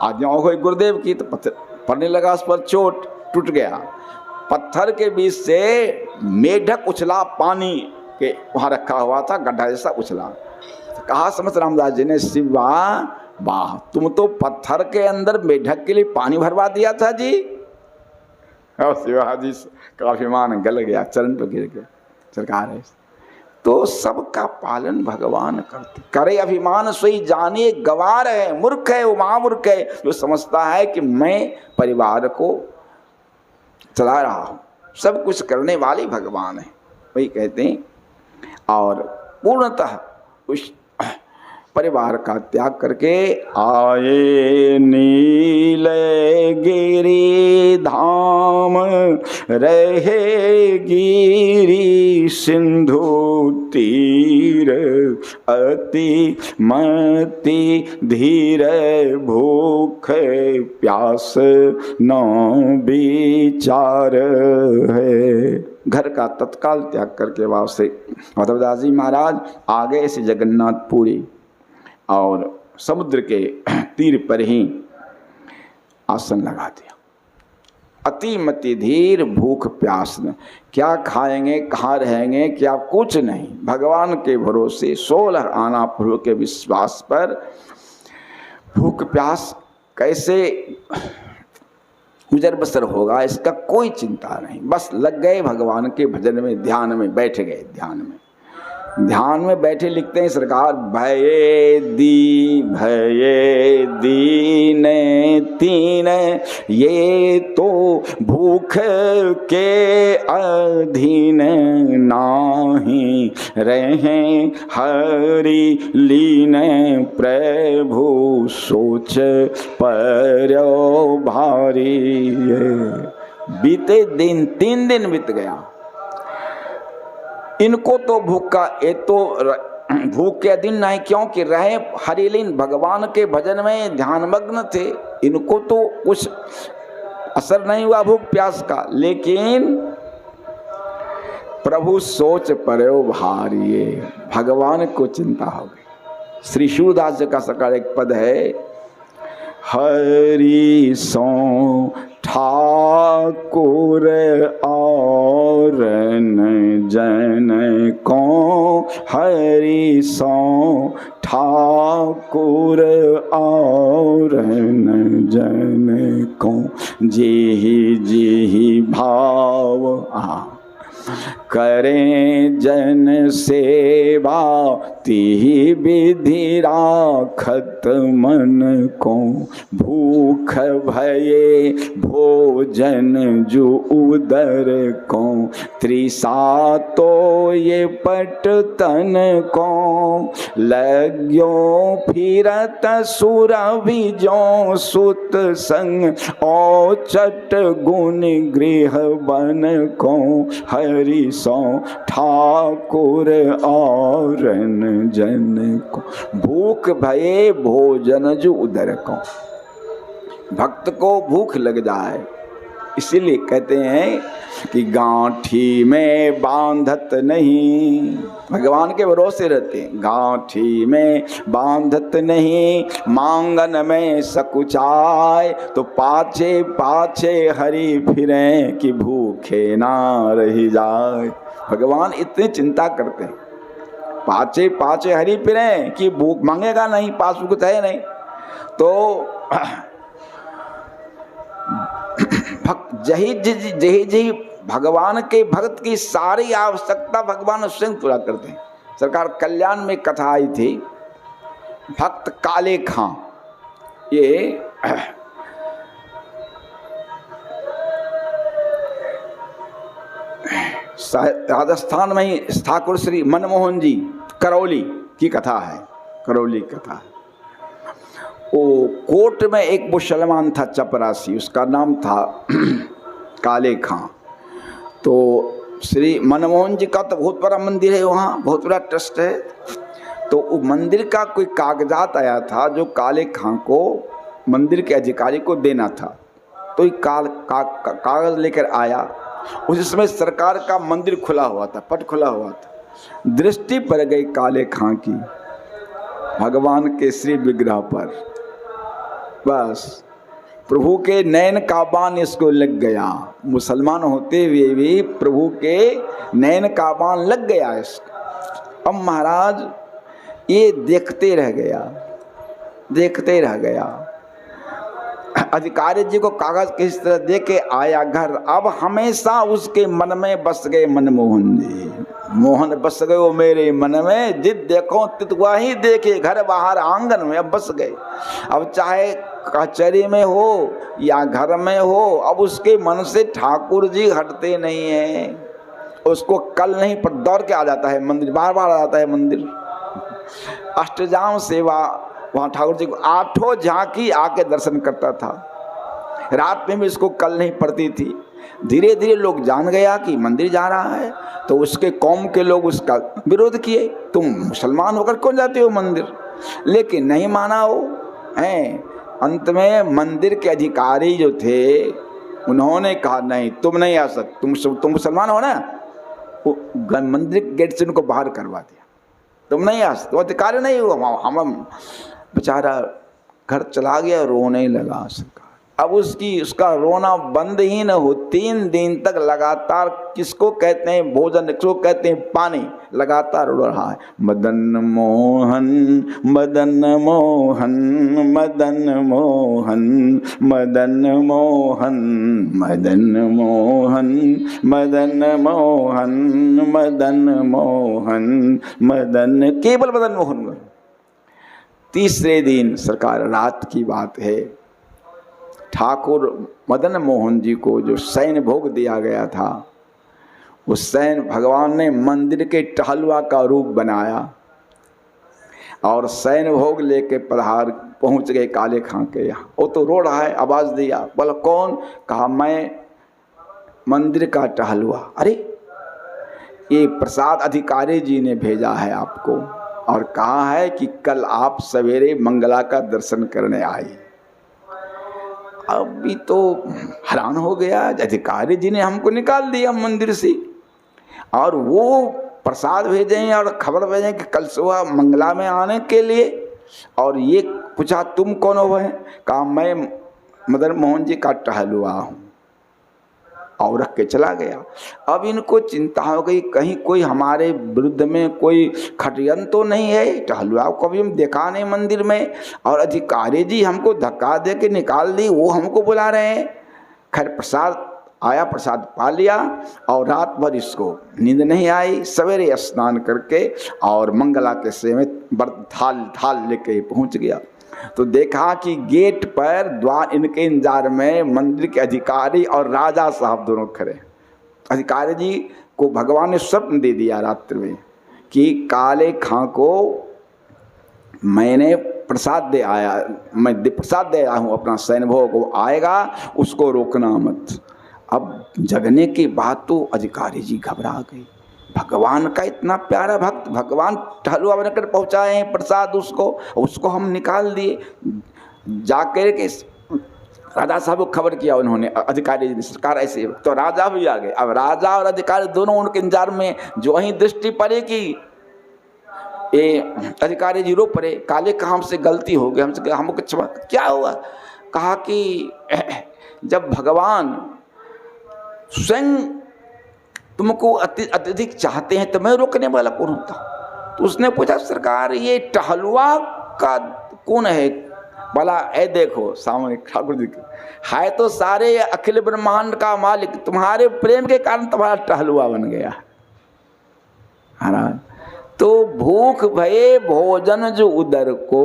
आज्ञा हो गई गुरुदेव की, तो पत्थर पड़ने लगा, उस पर चोट, टूट गया। पत्थर के बीच से मेढक उछला, पानी के वहाँ रखा हुआ था गड्ढा जैसा उछला। तो कहा समर्थ रामदास जी ने शिवा वाह, तुम तो पत्थर के अंदर मेढक के लिए पानी भरवा दिया था जी। और शिवाजी का अभिमान गल गया, चरण पर गिर गया। सरकार है तो सबका पालन भगवान करते। करे अभिमान सोई जानिए गवार है। मूर्ख है वो, महामूर्ख है जो समझता है कि मैं परिवार को चला रहा हूँ, सब कुछ करने वाले भगवान है, वही कहते हैं। और पूर्णतः उस परिवार का त्याग करके आए नील गिरी धाम, रहे गिरी सिंधु तीर, अति मति धीर भूख प्यास न विचार है। घर का तत्काल त्याग करके वापस माधवदास जी महाराज आ गए से जगन्नाथपुरी और समुद्र के तीर पर ही आसन लगा दिया। अति मति धीर भूख प्यास न, क्या खाएंगे कहाँ रहेंगे क्या, कुछ नहीं, भगवान के भरोसे 16 आना प्रभु के विश्वास पर भूख प्यास कैसे गुजर बसर होगा इसका कोई चिंता नहीं, बस लग गए भगवान के भजन में, ध्यान में बैठ गए। ध्यान में बैठे लिखते हैं सरकार, भये दीन तीन, ये तो भूख के अधीन, नाही रहे हरि लीन, प्रभु सोच पर्यो भारी। बीते दिन 3 दिन बीत गया, इनको तो भूख का ये तो भूख के दिन नहीं, क्योंकि रहे हरिलीन भगवान के भजन में ध्यानमग्न थे, इनको तो कुछ असर नहीं हुआ भूख प्यास का, लेकिन प्रभु सोच पर्यो भारी, भगवान को चिंता हो गई। श्री शिवदास जी का सरकार एक पद है, हरि सो ठाकुर और न जन को, हरि सो ठाकुर और न जन को, जी भाव करें जन सेवा, ती विधि राखत मन को, भूख भये भोजन जो उदर को, त्रिसा तो ये पट तन को, लग्यो फिरत सुर विजो सुत संग, औचट गुण गृह बन को, हरि सो ठाकुर और जन को, भूख भये भोजन जो उदर को। भक्त को भूख लग जाए इसीलिए कहते हैं कि गांठी में बांधत नहीं, भगवान के भरोसे रहते हैं, गांठी में बांधत नहीं, मांगन में सकुचाए, तो पाछे पाछे हरि फिरे कि भूखे ना रही जाए। भगवान इतनी चिंता करते हैं, पाछे पाछे हरि फिरे कि भूख मांगेगा नहीं, पास कुछ है नहीं, तो जही भगवान के भक्त की सारी आवश्यकता भगवान स्वयं पूरा करते हैं। सरकार कल्याण में कथा आई थी, भक्त काले खां, ये राजस्थान में ही ठाकुर श्री मनमोहन जी करौली की कथा है, करौली कथा है। वो कोट में एक मुसलमान था चपरासी, उसका नाम था काले खां। तो श्री मनमोहन जी का तो बहुत बड़ा मंदिर है, वहाँ बहुत बड़ा ट्रस्ट है। तो वो मंदिर का कोई कागजात आया था जो काले खां को मंदिर के अधिकारी को देना था। तो ये कागज लेकर आया। उस समय सरकार का मंदिर खुला हुआ था, पट खुला हुआ था। दृष्टि पड़ गई काले खां की भगवान के श्री विग्रह पर, बस प्रभु के नयन का बाण इसको लग गया। मुसलमान होते हुए भी प्रभु के नयन का बाण लग गया इसको। अब महाराज ये देखते रह गया, देखते रह गया। अधिकारी जी को कागज किस तरह दे के आया घर। अब हमेशा उसके मन में बस गए मनमोहन जी, मोहन बस गए वो मेरे मन में, जित देखो तित वही देखे, घर बाहर आंगन में अब बस गए। अब चाहे कचहरी में हो या घर में हो, अब उसके मन से ठाकुर जी हटते नहीं हैं। उसको कल नहीं पर दौड़ के आ जाता है मंदिर, बार बार आ जाता है मंदिर। अष्टजाम सेवा, वहाँ ठाकुर जी को 8 झांकी आके दर्शन करता था। रात में भी इसको कल नहीं पड़ती थी। धीरे धीरे लोग जान गया कि मंदिर जा रहा है, तो उसके कौम के लोग उसका विरोध किए, तुम मुसलमान होकर क्यों जाते हो मंदिर, लेकिन नहीं माना वो हैं। अंत में मंदिर के अधिकारी जो थे उन्होंने कहा नहीं तुम नहीं आ सकते, तुम मुसलमान हो ना, वो मंदिर गेट से उनको बाहर करवा दिया, तुम नहीं आ सकते, अधिकारी नहीं हुआ। हम बेचारा घर चला गया, रोने लगा सरकार। अब उसका रोना बंद ही न हो, 3 दिन तक लगातार, किसको कहते हैं भोजन, किसको कहते हैं पानी, लगातार उड़ रहा है। मदन मोहन मदन मोहन मदन मोहन मदन मोहन मदन मोहन मदन मोहन मदन मोहन मदन, केवल मदन मोहन। तीसरे दिन सरकार, रात की बात है, ठाकुर मदन मोहन जी को जो शयन भोग दिया गया था, उस शयन भगवान ने मंदिर के टहलुआ का रूप बनाया और शयन भोग लेके पहुंच गए काले खां के यहाँ। वो तो रो रहा है, आवाज दिया, बोला कौन, कहा मैं मंदिर का टहलुआ। अरे ये प्रसाद अधिकारी जी ने भेजा है आपको और कहा है कि कल आप सवेरे मंगला का दर्शन करने आए। अभी तो हैरान हो गया, अधिकारी जी ने हमको निकाल दिया मंदिर से और वो प्रसाद भेजें और खबर भेजें कि कल सुबह मंगला में आने के लिए। और ये पूछा तुम कौन हो? है कहा मैं मदन मोहन जी का टहलुआ हूँ, और रख के चला गया। अब इनको चिंता हो गई कहीं कोई हमारे विरुद्ध में कोई खटियन तो नहीं है, टहलुआ को कभी हम देखा नहीं मंदिर में, और अधिकारी जी हमको धक्का दे के निकाल दी, वो हमको बुला रहे हैं। खैर प्रसाद आया, प्रसाद पा लिया और रात भर इसको नींद नहीं आई। सवेरे स्नान करके और मंगला के सेवे थाल लेके पहुंच गया, तो देखा कि गेट पर द्वार इनके इंतजार में मंदिर के अधिकारी और राजा साहब दोनों खड़े। अधिकारी जी को भगवान ने स्वप्न दे दिया रात्रि में कि काले खां को मैंने प्रसाद दे आया, मैं प्रसाद दे आया हूँ अपना शयन भोग, वो आएगा उसको रोकना मत। अब जगने के बाद तो अधिकारी जी घबरा गए, भगवान का इतना प्यारा भक्त, भगवान टहलुआ बनकर पहुँचाए हैं प्रसाद उसको हम निकाल दिए। जाकर के राजा साहब को खबर किया उन्होंने, अधिकारी जी ने, सरकार ऐसे, तो राजा भी आ गए। अब राजा और अधिकारी दोनों उनके इंतजार में, जो वहीं दृष्टि पड़े कि ये अधिकारी जी रो पड़े, काले कहा हमसे गलती हो गई, हमसे हमको क्या हुआ? कहा कि जब भगवान स्वयं तुमको अत्यधिक चाहते हैं तो मैं रोकने वाला कौन होता? तो उसने पूछा सरकार ये टहलुआ का कौन है? बोला ए देखो सामने ठाकुर जी है, तो सारे अखिल ब्रह्मांड का मालिक, तुम्हारे प्रेम के कारण तुम्हारा टहलुआ बन गया। तो भूख भये भोजन जो उदर को,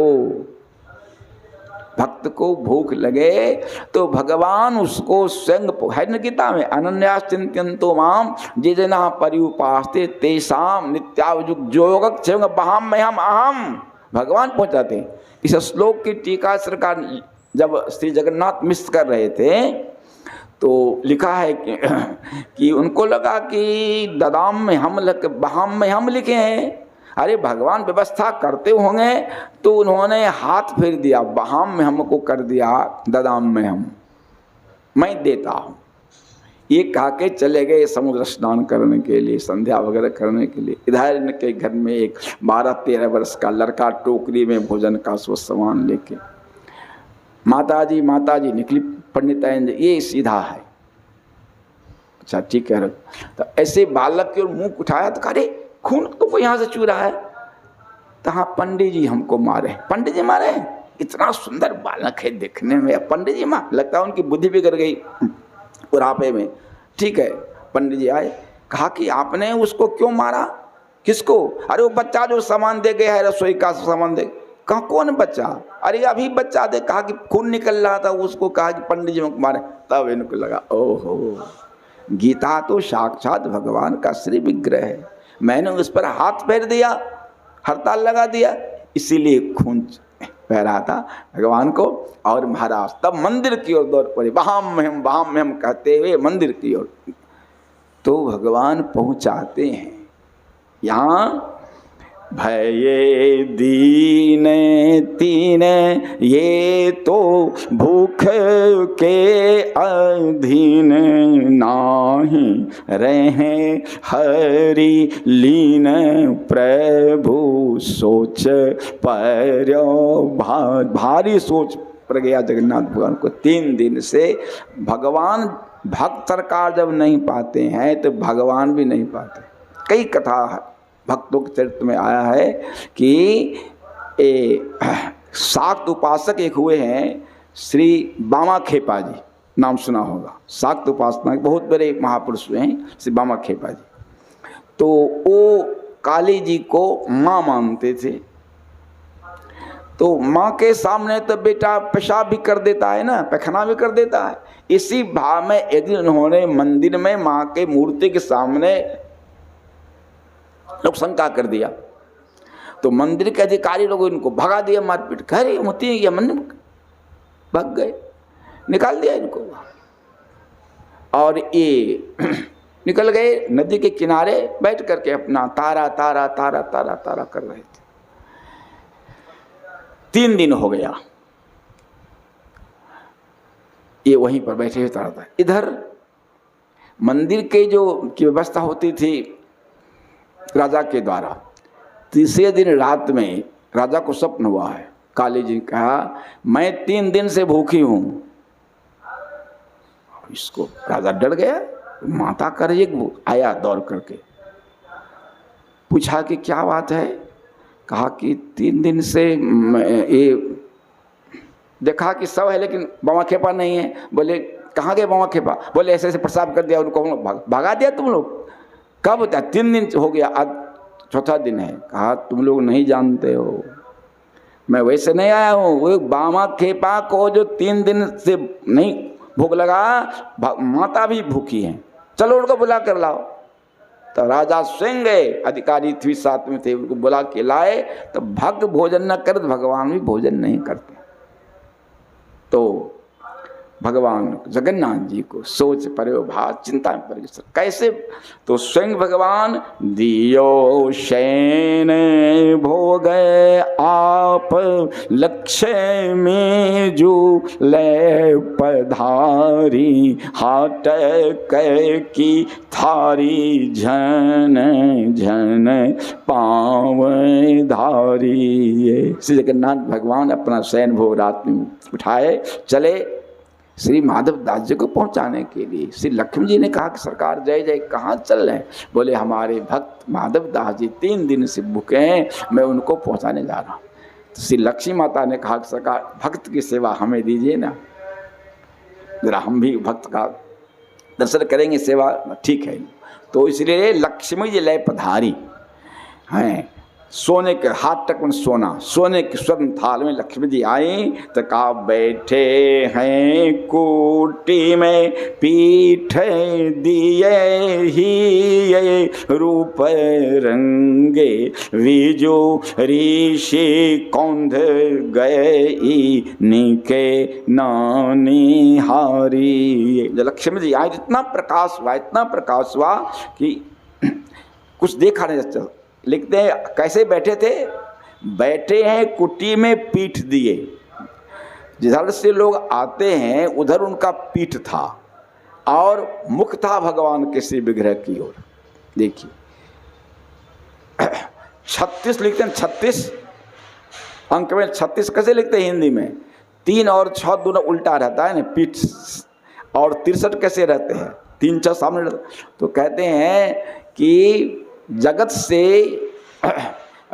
भक्त को भूख लगे तो भगवान उसको स्वयं है न गीता में, अनन्यास चिंत्यन्तो माम जे जना पर्युपास्ते तेषाम नित्यावजुग जोगक्षेम बहाम में हम अहम, भगवान पहुंचाते। इस श्लोक की टीका सरकार जब श्री जगन्नाथ मिश्र कर रहे थे तो लिखा है कि उनको लगा कि ददाम में हम बहाम में हम लिखे हैं। अरे भगवान व्यवस्था करते होंगे तो उन्होंने हाथ फेर दिया, बहाम में हमको कर दिया, ददाम में हम, मैं देता हूँ। ये कहा के चले गए समुद्र स्नान करने के लिए, संध्या वगैरह करने के लिए। इधर इनके घर में एक 12-13 वर्ष का लड़का टोकरी में भोजन का सब सामान लेके, माताजी निकली पंडितायन, ये सीधा है, अच्छा ठीक है। तो ऐसे बालक की ओर मुँह उठाया तो अरे खून तो यहाँ से चू रहा है, तो हाँ पंडित जी हमको मारे। पंडित जी मारे? इतना सुंदर बालक है देखने में, पंडित जी मार, लगता है उनकी बुद्धि बिगड़ गई बुढ़ापे में। ठीक है, पंडित जी आए, कहा कि आपने उसको क्यों मारा? किसको? अरे वो बच्चा जो सामान दे गया है, रसोई का सामान दे। कहा कौन बच्चा? अरे अभी बच्चा दे, कहा कि खून निकल रहा था, उसको कहा कि पंडित जी को मारे। तब इनको लगा ओहो, गीता तो साक्षात भगवान का श्री विग्रह है, मैंने उस पर हाथ फेर दिया, हड़ताल लगा दिया, इसीलिए खून बह रहा था भगवान को। और महाराज तब मंदिर की ओर दौड़ पड़े, वहां में हम कहते हुए मंदिर की ओर। तो भगवान पहुंचाते हैं यहाँ, भये दीन तीन ये तो भूख के अधीन, नाही रहे हरि लीन, प्रभु सोच पर्यो भारी सोच पड़ गया जगन्नाथ भगवान को। 3 दिन से भगवान, भक्त सरकार जब नहीं पाते हैं तो भगवान भी नहीं पाते। कई कथा भक्तों के चरित्र में आया है कि शाक्त उपासक एक हुए हैं, श्री बामा खेपा जी, नाम सुना होगा। शाक्त उपासना बहुत बड़े महापुरुष हुए हैं श्री बामा खेपा जी। तो वो काली जी को माँ मानते थे। तो माँ के सामने तो बेटा पेशाब भी कर देता है ना, पैखाना भी कर देता है। इसी भाव में एक दिन उन्होंने मंदिर में माँ के मूर्ति के सामने लोग शंका कर दिया। तो मंदिर के अधिकारी लोग इनको भगा दिया, मारपीट घर होती है, ये मंदिर भाग गए, निकाल दिया इनको। और ये निकल गए नदी के किनारे, बैठ करके अपना तारा तारा तारा तारा तारा कर रहे थे। 3 दिन हो गया, ये वहीं पर बैठे हुए तारा था। इधर मंदिर के जो की व्यवस्था होती थी राजा के द्वारा, तीसरे दिन रात में राजा को स्वप्न हुआ है। काली जी ने कहा मैं 3 दिन से भूखी हूं। इसको राजा डर गया, माता कर आया दौड़ करके, पूछा कि क्या बात है। कहा कि 3 दिन से ये देखा कि सब है लेकिन बामा खेपा नहीं है। बोले कहाँ गए बामा खेपा? बोले ऐसे ऐसे प्रसाद कर दिया उनको, भगा दिया तुम लोग। कब होता है? 3 दिन हो गया, आज 4था दिन है। कहा तुम लोग नहीं जानते हो, मैं वैसे नहीं आया हूँ। वो बामा खेपा को जो 3 दिन से नहीं भूख लगा, माता भी भूखी है, चलो उनको बुला कर लाओ। तो राजा स्वयं गए, अधिकारी भी साथ में थे, उनको बुला के लाए। तो भक्त भोजन न कर, भगवान भी भोजन नहीं करते। तो भगवान जगन्नाथ जी को सोच परो भाव, चिंता में पड़ गए कैसे। तो स्वयं भगवान दियो शयन भोग आप, लक्ष्य में जो ले पधारी, हाट की थारी झन झन पाँव धारी। श्री जगन्नाथ भगवान अपना शयन भोग रात में उठाए चले श्री माधव दास जी को पहुंचाने के लिए। श्री लक्ष्मी जी ने कहा कि सरकार जय जय, कहाँ चल रहे हैं? बोले हमारे भक्त माधव दास जी 3 दिन से भूखे हैं, मैं उनको पहुंचाने जा रहा हूँ। तो श्री लक्ष्मी माता ने कहा कि सरकार भक्त की सेवा हमें दीजिए ना, जरा हम भी भक्त का दर्शन करेंगे, सेवा ठीक है। तो इसलिए लक्ष्मी जी लय पधारी हैं, सोने के हाथ तक में सोना, सोने के स्वर्ण थाल में लक्ष्मी जी आई। तो कहा बैठे हैं कोटी में, पीठ दिए ही ये रूप रंगे, विजो ऋषि कौंध गए निके नानी हारी। जब लक्ष्मी जी आई इतना प्रकाश हुआ, इतना प्रकाश हुआ कि कुछ देखा नहीं चल। लिखते हैं कैसे बैठे थे? बैठे हैं कुटी में पीठ दिए, जिधर से लोग आते हैं उधर उनका पीठ था और मुख था भगवान के श्री विग्रह की ओर। देखिए 36 लिखते हैं, 36 अंक में 36 कैसे लिखते हैं हिंदी में? 3 और 6 दोनों उल्टा रहता है ना, पीठ। और 63 कैसे रहते हैं? 3 6 सामने रहते। तो कहते हैं कि जगत से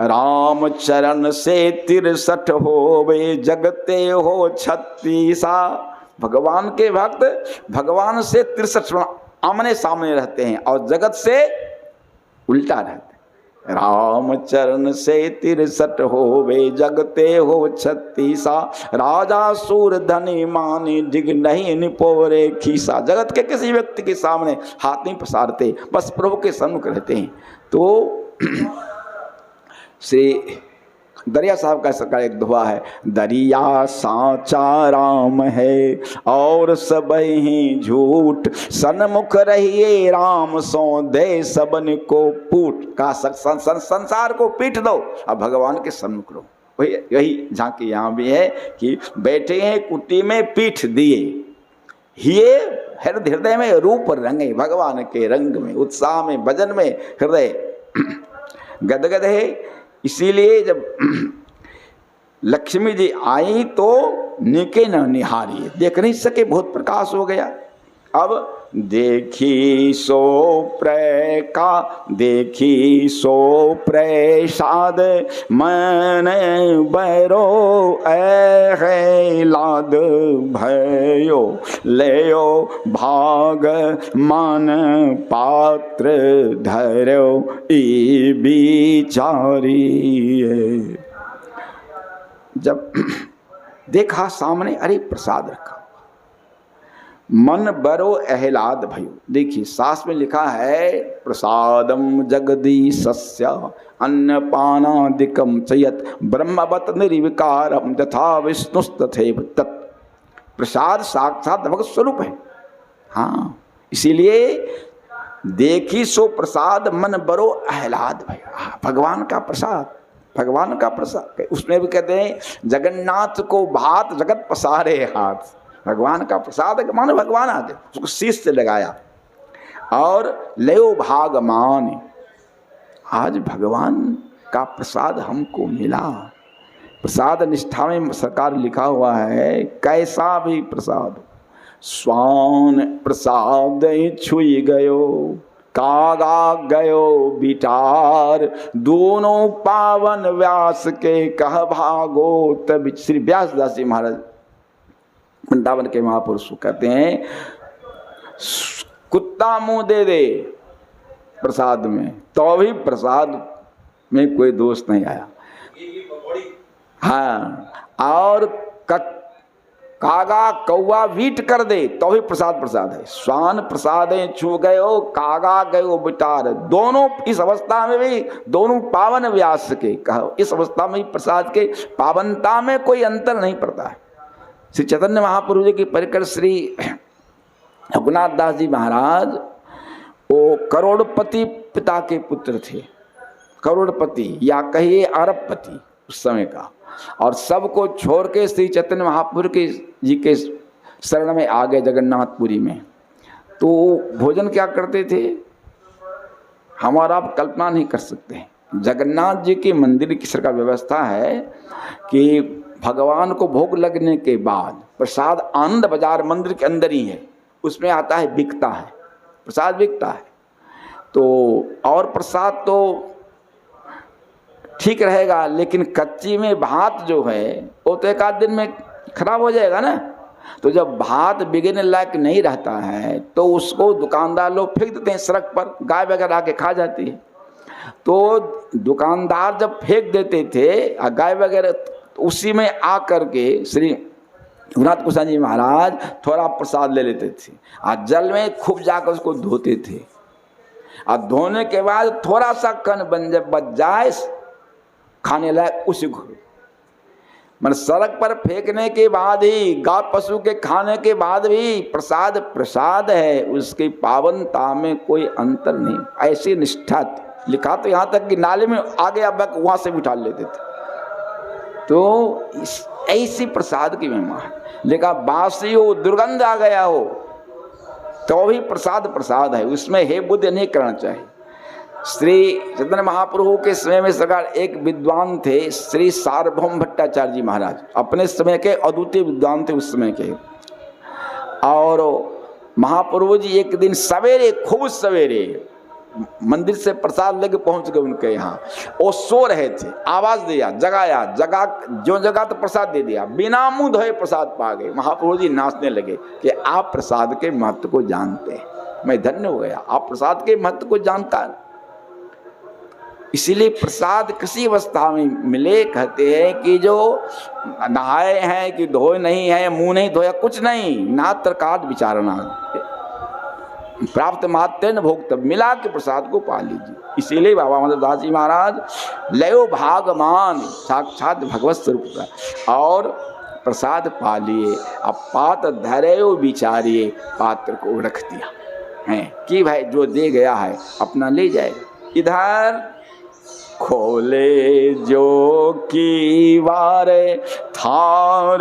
राम चरण से 63 होवे, जगते हो 36। भगवान के भक्त भगवान से 63 आमने सामने रहते हैं और जगत से उल्टा रहते हैं। राम चरण से 63 होवे, जगते हो 36। राजा सूर धनी मानी, डिग नहीं निपोरे खीसा। जगत के किसी व्यक्ति के सामने हाथ नहीं पसारते, बस प्रभु के सम्मुख रहते हैं। तो श्री दरिया साहब का सरकार एक दुआ है, दरिया साचा राम है और सब ही झूठ, सन्मुख रहिए राम सो दे सबन को पूट। का संसार को पीट दो, अब भगवान के सन्मुख रहो। वही यही झांकी यहाँ भी है कि बैठे हैं कुटी में पीठ दिए, ये हृदय में रूप रंगे, भगवान के रंग में, उत्साह में, भजन में हृदय गदगद है। इसीलिए जब लक्ष्मी जी आई तो निके न निहारी, देख नहीं सके, बहुत प्रकाश हो गया। अब देखी सो प्रसाद मन बरो लाद भयो, लेयो भाग मान पात्र धरो ई बिचारी। जब देखा सामने, अरे प्रसाद रखा, मन बरो एहलाद भयो। देखिए सास में लिखा है प्रसादम जगदीशस्य अन्नपानादिकम चयत ब्रह्मवत निर्विकारम तथा विष्णुस्तथैव तत्। प्रसाद साक्षात भगवत स्वरूप है। हाँ, इसीलिए देखी सो प्रसाद मन बरो एहलाद भयो। भगवान का प्रसाद, भगवान का प्रसाद। उसमें भी कहते हैं जगन्नाथ को भात जगत पसारे हाथ। भगवान का प्रसाद है, मानो भगवान आते, उसको शीश से लगाया और लेओ भाग मान। आज भगवान का प्रसाद हमको मिला। प्रसाद निष्ठा में सरकार लिखा हुआ है, कैसा भी प्रसाद, स्वान प्रसाद छुई गयो, कागा गयो बिटार, दोनों पावन व्यास के कह भागो तब। श्री व्यासदास जी महाराज वृंदावन के महापुरुष कहते हैं, कुत्ता मुंह दे दे प्रसाद में तो भी प्रसाद में कोई दोष नहीं आया। हाँ, और कागा कौआ वीट कर दे तो भी प्रसाद प्रसाद है। स्वान प्रसाद छू गयो, कागा गयो बिटार, दोनों इस अवस्था में भी दोनों पावन व्यास के कहो, इस अवस्था में प्रसाद के पावनता में कोई अंतर नहीं पड़ता है। श्री चैतन्य महाप्रभु जी की परिकर श्री रघुनाथ दास जी महाराज वो करोड़पति पिता के पुत्र थे, करोड़पति या कहिए अरबपति उस समय का, और सबको छोड़ के श्री चैतन्य महाप्रभु जी के शरण में आ गए जगन्नाथपुरी में। तो भोजन क्या करते थे हमारा आप कल्पना नहीं कर सकते। जगन्नाथ जी के मंदिर की सरकार व्यवस्था है कि भगवान को भोग लगने के बाद प्रसाद आनंद बाजार मंदिर के अंदर ही है, उसमें आता है, बिकता है, प्रसाद बिकता है। तो और प्रसाद तो ठीक रहेगा, लेकिन कच्ची में भात जो है वो तो एक आध दिन में खराब हो जाएगा ना। तो जब भात बिगड़ने लायक नहीं रहता है तो उसको दुकानदार लोग फेंक देते हैं सड़क पर, गाय वगैरह आके खा जाती है। तो दुकानदार जब फेंक देते थे गाय वगैरह, तो उसी में आ करके श्री रघुनाथ गोसाई जी महाराज थोड़ा प्रसाद ले लेते थे और जल में खूब जाकर उसको धोते थे, और धोने के बाद थोड़ा सा कण बच जाए खाने लायक उसी को, मतलब सड़क पर फेंकने के बाद ही, गाय पशु के खाने के बाद भी प्रसाद प्रसाद है, उसकी पावनता में कोई अंतर नहीं। ऐसी निष्ठा लिखा तो यहाँ तक कि नाले में आ गया बक वहाँ से भी उठा लेते थे। तो ऐसी प्रसाद की महिमा है। लेकिन बासी हो, दुर्गंध आ गया हो तो भी प्रसाद प्रसाद है, उसमें हे बुद्धि नहीं करना चाहिए। श्री चैतन्य महाप्रभु के समय में सरकार एक विद्वान थे श्री सार्वभौम भट्टाचार्य जी महाराज, अपने समय के अद्वितीय विद्वान थे उस समय के। और महाप्रभु जी एक दिन सवेरे, खूब सवेरे मंदिर से प्रसाद लेके पहुंच गए उनके यहाँ। वो सो रहे थे, आवाज दिया, जगाया, जो जगह तो प्रसाद दे दिया, बिना मुंह धोए प्रसाद पा गए। महाप्रभु जी नाचने लगे कि आप प्रसाद के महत्व को जानते हैं, मैं धन्य हो गया, आप प्रसाद के महत्व को जानता है। इसीलिए प्रसाद किसी अवस्था में मिले, कहते हैं कि जो नहाए हैं कि धोए नहीं है, मुंह नहीं धोया, कुछ नहीं, नात्र काट विचारना, प्राप्त मात्रेन भोक्तव्य, मिला के प्रसाद को पा लीजिए। इसीलिए बाबा अमरदास जी महाराज लयो भागमान साक्षात भगवत स्वरूप का, और प्रसाद पा लिए। अब पात धरे विचारिए, पात्र को रख दिया है कि भाई जो दे गया है अपना ले जाए। इधर खोले जो की वारे थार,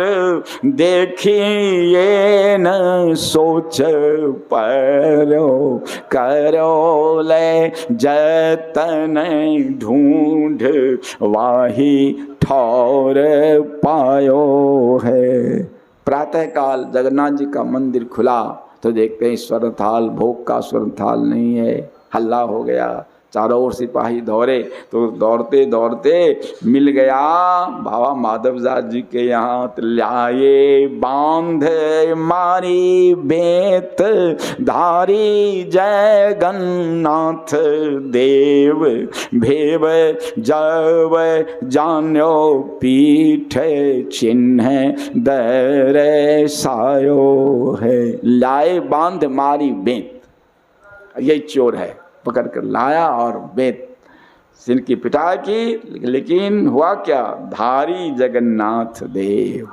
देखिए न सोच परो, करो ले जतन ढूंढ, वाही ठौर पायो है। प्रातः काल जगन्नाथ जी का मंदिर खुला तो देखते हैं स्वर्ण थाल, भोग का स्वर्ण थाल नहीं है। हल्ला हो गया, चारों ओर सिपाही दौड़े, तो दौड़ते दौड़ते मिल गया बाबा माधवदास जी के यहाँ। तो लाए बांध मारी बेत धारी, जगन्नाथ देव भेव जब जान्यो, पीठ चिन्ह दर सायो है। लाए बांध मारी बेत, यही चोर है, पकड़ कर लाया और बेत सिर की पिटाई की। लेकिन हुआ क्या, धारी जगन्नाथ देव,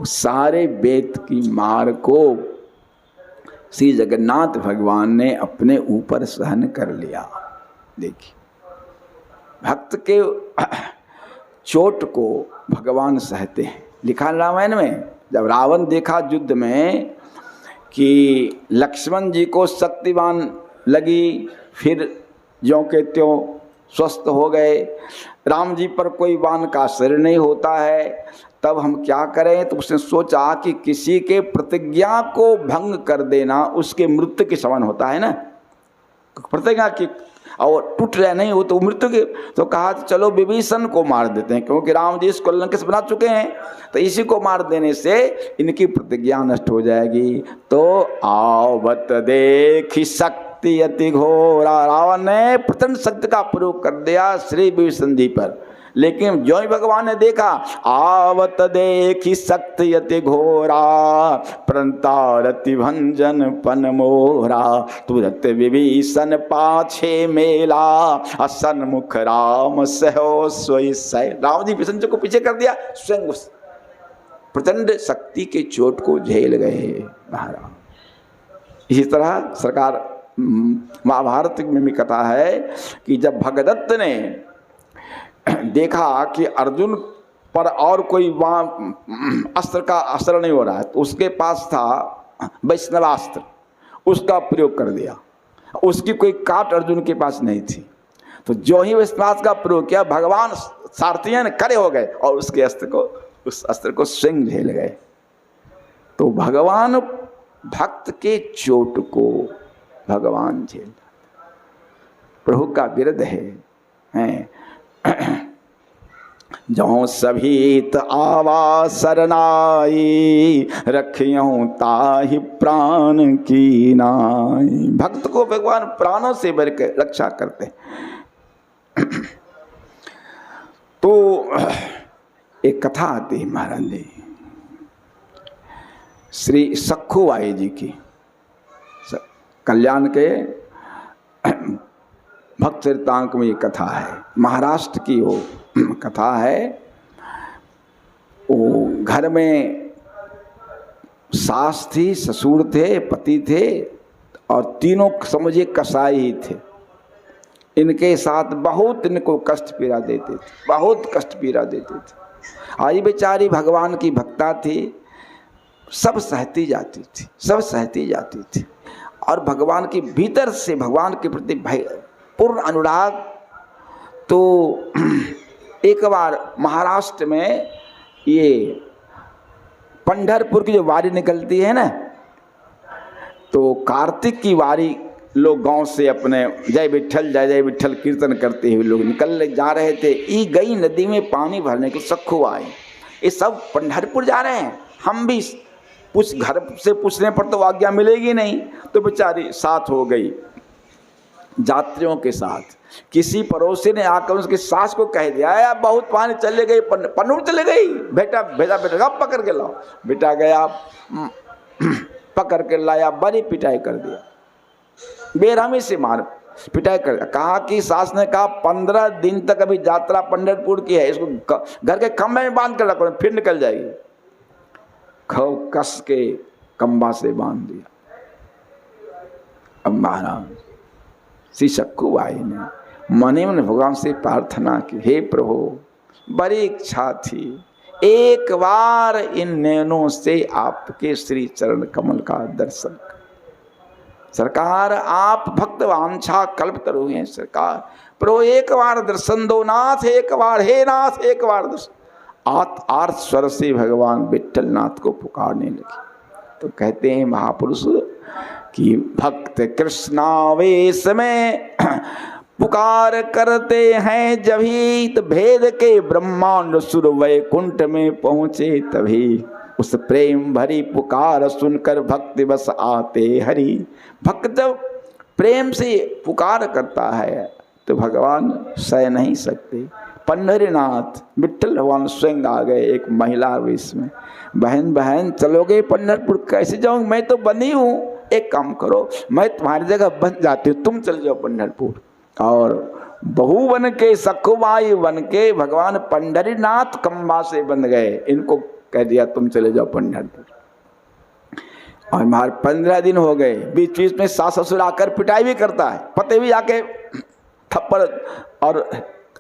सारे बेत की मार को श्री जगन्नाथ भगवान ने अपने ऊपर सहन कर लिया। देखिए भक्त के चोट को भगवान सहते हैं। लिखा रामायण में, जब रावण देखा युद्ध में कि लक्ष्मण जी को शक्तिवान लगी, फिर ज्यों के त्यों स्वस्थ हो गए, राम जी पर कोई बाण का असर नहीं होता है, तब हम क्या करें। तो उसने सोचा कि किसी के प्रतिज्ञा को भंग कर देना उसके मृत्यु के समान होता है ना, प्रतिज्ञा की और टूट रहे नहीं हो तो मृत्यु के। तो कहा चलो विभीषण को मार देते हैं, क्योंकि राम जी इसको लंकेश बना चुके हैं, तो इसी को मार देने से इनकी प्रतिज्ञा नष्ट हो जाएगी। तो आवत देखी शक्ति अति घोरा, रावण ने प्रचंड शक्ति का प्रयोग कर दिया श्री विभीषण जी पर। लेकिन जो ही भगवान ने देखा, आवत देखी शक्ति अति घोरा, प्रंतारति भंजन पन मोरा, तुरत विभीषण पाछे मेला, असन्मुख राम सहो सोई सै। राम जी विभीषण को पीछे कर दिया, स्वयं उस प्रचंड शक्ति के चोट को झेल गए महाराज। इसी तरह सरकार महाभारत में भी कथा है कि जब भगदत्त ने देखा कि अर्जुन पर और कोई वहाँ अस्त्र का असर नहीं हो रहा है, तो उसके पास था वैष्णवास्त्र, उसका प्रयोग कर दिया। उसकी कोई काट अर्जुन के पास नहीं थी, तो जो ही वैष्णवास्त्र का प्रयोग किया, भगवान सारथियन खड़े हो गए और उसके उस अस्त्र को स्वयं झेल गए। तो भगवान भक्त के चोट को भगवान झेल, प्रभु का विरध है। जहाँ सभीत आवा सरनाई, रखियों ताहि प्राण की नाई। भक्त को भगवान प्राणों से भर के रक्षा करते हैं। तो एक कथा आती है महाराज जी श्री सखुबाई जी की, कल्याण के भक्त चरितांक में ये कथा है। महाराष्ट्र की वो कथा है। वो घर में सास थी, ससुर थे, पति थे और तीनों समझिए कसाई ही थे। इनके साथ बहुत इनको कष्ट पीड़ा देते थे, बहुत कष्ट पीड़ा देते थे। आई बेचारी भगवान की भक्ता थी, सब सहती जाती थी, सब सहती जाती थी। और भगवान के भीतर से भगवान के प्रति पूर्ण अनुराग। तो एक बार महाराष्ट्र में ये पंढरपुर की जो वारी निकलती है ना, तो कार्तिक की वारी लोग गांव से अपने जय विठ्ठल जय जय विठ्ठल कीर्तन करते हुए लोग निकल जा रहे थे। ई गई नदी में पानी भरने के सखु आए, ये सब पंढरपुर जा रहे हैं। हम भी घर से पूछने पर तो आज्ञा मिलेगी नहीं, तो बेचारी साथ हो गई यात्रियों के साथ। किसी पड़ोसी ने आकर उसकी सास को कह दिया, यार बहुत पानी चले गई, पन्नूर चले गई, बेटा भेजा बेटा अब पकड़ के लाओ। बेटा गया, पकड़ के लाया, बड़ी पिटाई कर दिया। बेरहमी से मार पिटाई कर। कहा कि सास ने कहा 15 दिन तक अभी यात्रा पंढरपुर की है, इसको घर के खंभे में बांध कर रखो, फिर निकल जाएगी। खूब कस के खंभा से बांध दिया। अब महाराज श्री सक्खू बाई ने मने मन भगवान से प्रार्थना की, हे प्रभु बड़ी इच्छा थी एक बार इन नैनों से आपके श्री चरण कमल का दर्शन कर। सरकार आप भक्त वांछा कल्प तरु हैं सरकार, प्रभु एक बार दर्शन दो नाथ, एक बार हे नाथ एक बार दर्शन। आर्त स्वर से भगवान विट्ठल नाथ को पुकारने लगे। तो कहते हैं महापुरुष कि भक्त कृष्णावेश में पुकार करते हैं जभी, तो भेद के ब्रह्मांड सुर वैकुंठ में पहुँचे तभी। उस प्रेम भरी पुकार सुनकर भक्ति बस आते हरि। भक्त जब प्रेम से पुकार करता है तो भगवान सह नहीं सकते। पंढरीनाथ विट्ठल भगवान स्वयं आ गए एक महिला वेश में। बहन बहन चलोगे पंढरपुर? कैसे जाऊँ, मैं तो बनी हूँ, एक काम करो मैं तुम्हारी जगह बन जाती हूँ, तुम चल जाओ पंढरपुर। और बहू बन के सखुबाई बन के भगवान पंढरीनाथ खंबा से बंध गए। इनको कह दिया तुम चले जाओ पंढरपुर। और हमारे 15 दिन हो गए, बीच बीच में सास ससुर आकर पिटाई भी करता है, पति भी आके थप्पड़ और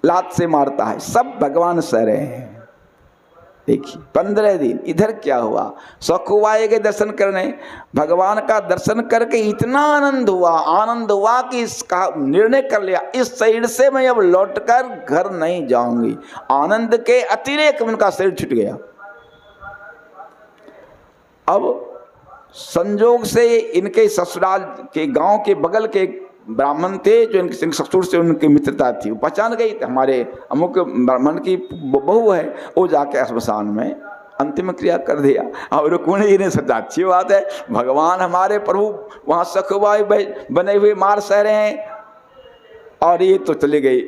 लात से मारता है, सब भगवान सह रहे हैं। देखिए 15 दिन इधर क्या हुआ, सखुबाई के दर्शन करने, भगवान का दर्शन करके इतना आनंद हुआ कि इसका निर्णय कर लिया इस शरीर से मैं अब लौटकर घर नहीं जाऊंगी। आनंद के अतिरेक में उनका शरीर छूट गया। अब संजोग से इनके ससुराल के गांव के बगल के ब्राह्मण थे जो इनके ससुर से उनकी मित्रता थी, वो पहचान गई हमारे अमुक ब्राह्मण की बहू है। वो जाके श्मशान में अंतिम क्रिया कर दिया। और रुक्मिणी जी ने सोचा अच्छी बात है, भगवान हमारे प्रभु वहाँ सखुबाई बने हुए मार सह रहे हैं और ये तो चली गई।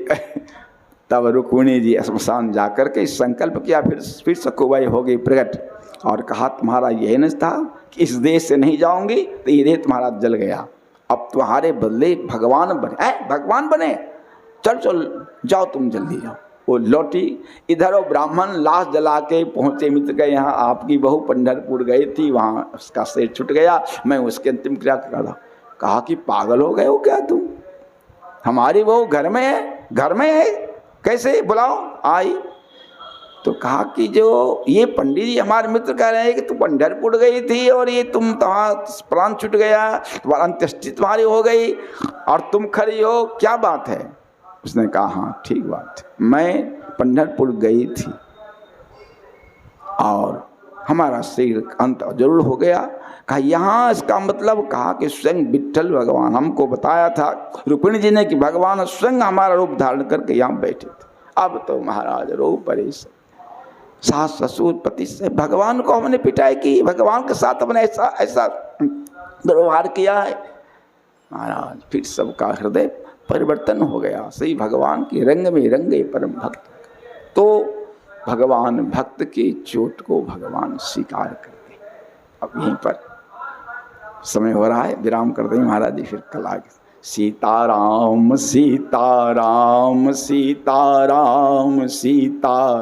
तब रुक्मिणी जी श्मशान जाकर के संकल्प किया, फिर सखुबाई हो गई प्रकट और कहा तुम्हारा यह न था कि इस देश से नहीं जाऊंगी, तो ये देह तुम्हारा जल गया, अब तुम्हारे बदले भगवान बने। भगवान बने, चल चल जाओ तुम जल्दी जाओ। वो लौटी, इधर वो ब्राह्मण लाश जला के पहुँचे मित्र के यहाँ, आपकी बहू पंढरपुर गई थी, वहाँ उसका सिर छूट गया, मैं उसके अंतिम क्रिया कर रहा। कहा कि पागल हो गए हो क्या तुम, हमारी बहू घर में है, घर में है, कैसे बुलाओ? आई तो कहा कि जो ये पंडित जी हमारे मित्र कह रहे हैं कि तू पंढरपुर गई थी और ये तुम तुम्हारा प्राण छूट गया, तुम्हारा अंत्येष्टि तुम्हारी हो गई और तुम खड़ी हो, क्या बात है? उसने कहा हाँ ठीक बात है, मैं पंढरपुर गई थी और हमारा शरीर अंत जरूर हो गया। कहा यहाँ इसका मतलब, कहा कि स्वयं विट्ठल भगवान हमको बताया था रुक्मिणी जी ने कि भगवान स्वयं हमारा रूप धारण करके यहाँ बैठे थे। अब तो महाराज रो परेशान, सास ससुर पति से भगवान को हमने पिटाई की, भगवान के साथ हमने ऐसा व्यवहार किया है। महाराज फिर सबका हृदय परिवर्तन हो गया, सही भगवान के रंग में रंगे परम भक्त। तो भगवान भक्त की चोट को भगवान स्वीकार करते। अब यहीं पर समय हो रहा है, विराम करते हैं महाराज जी, फिर कल आगे। सीताराम सीताराम सीताराम सीता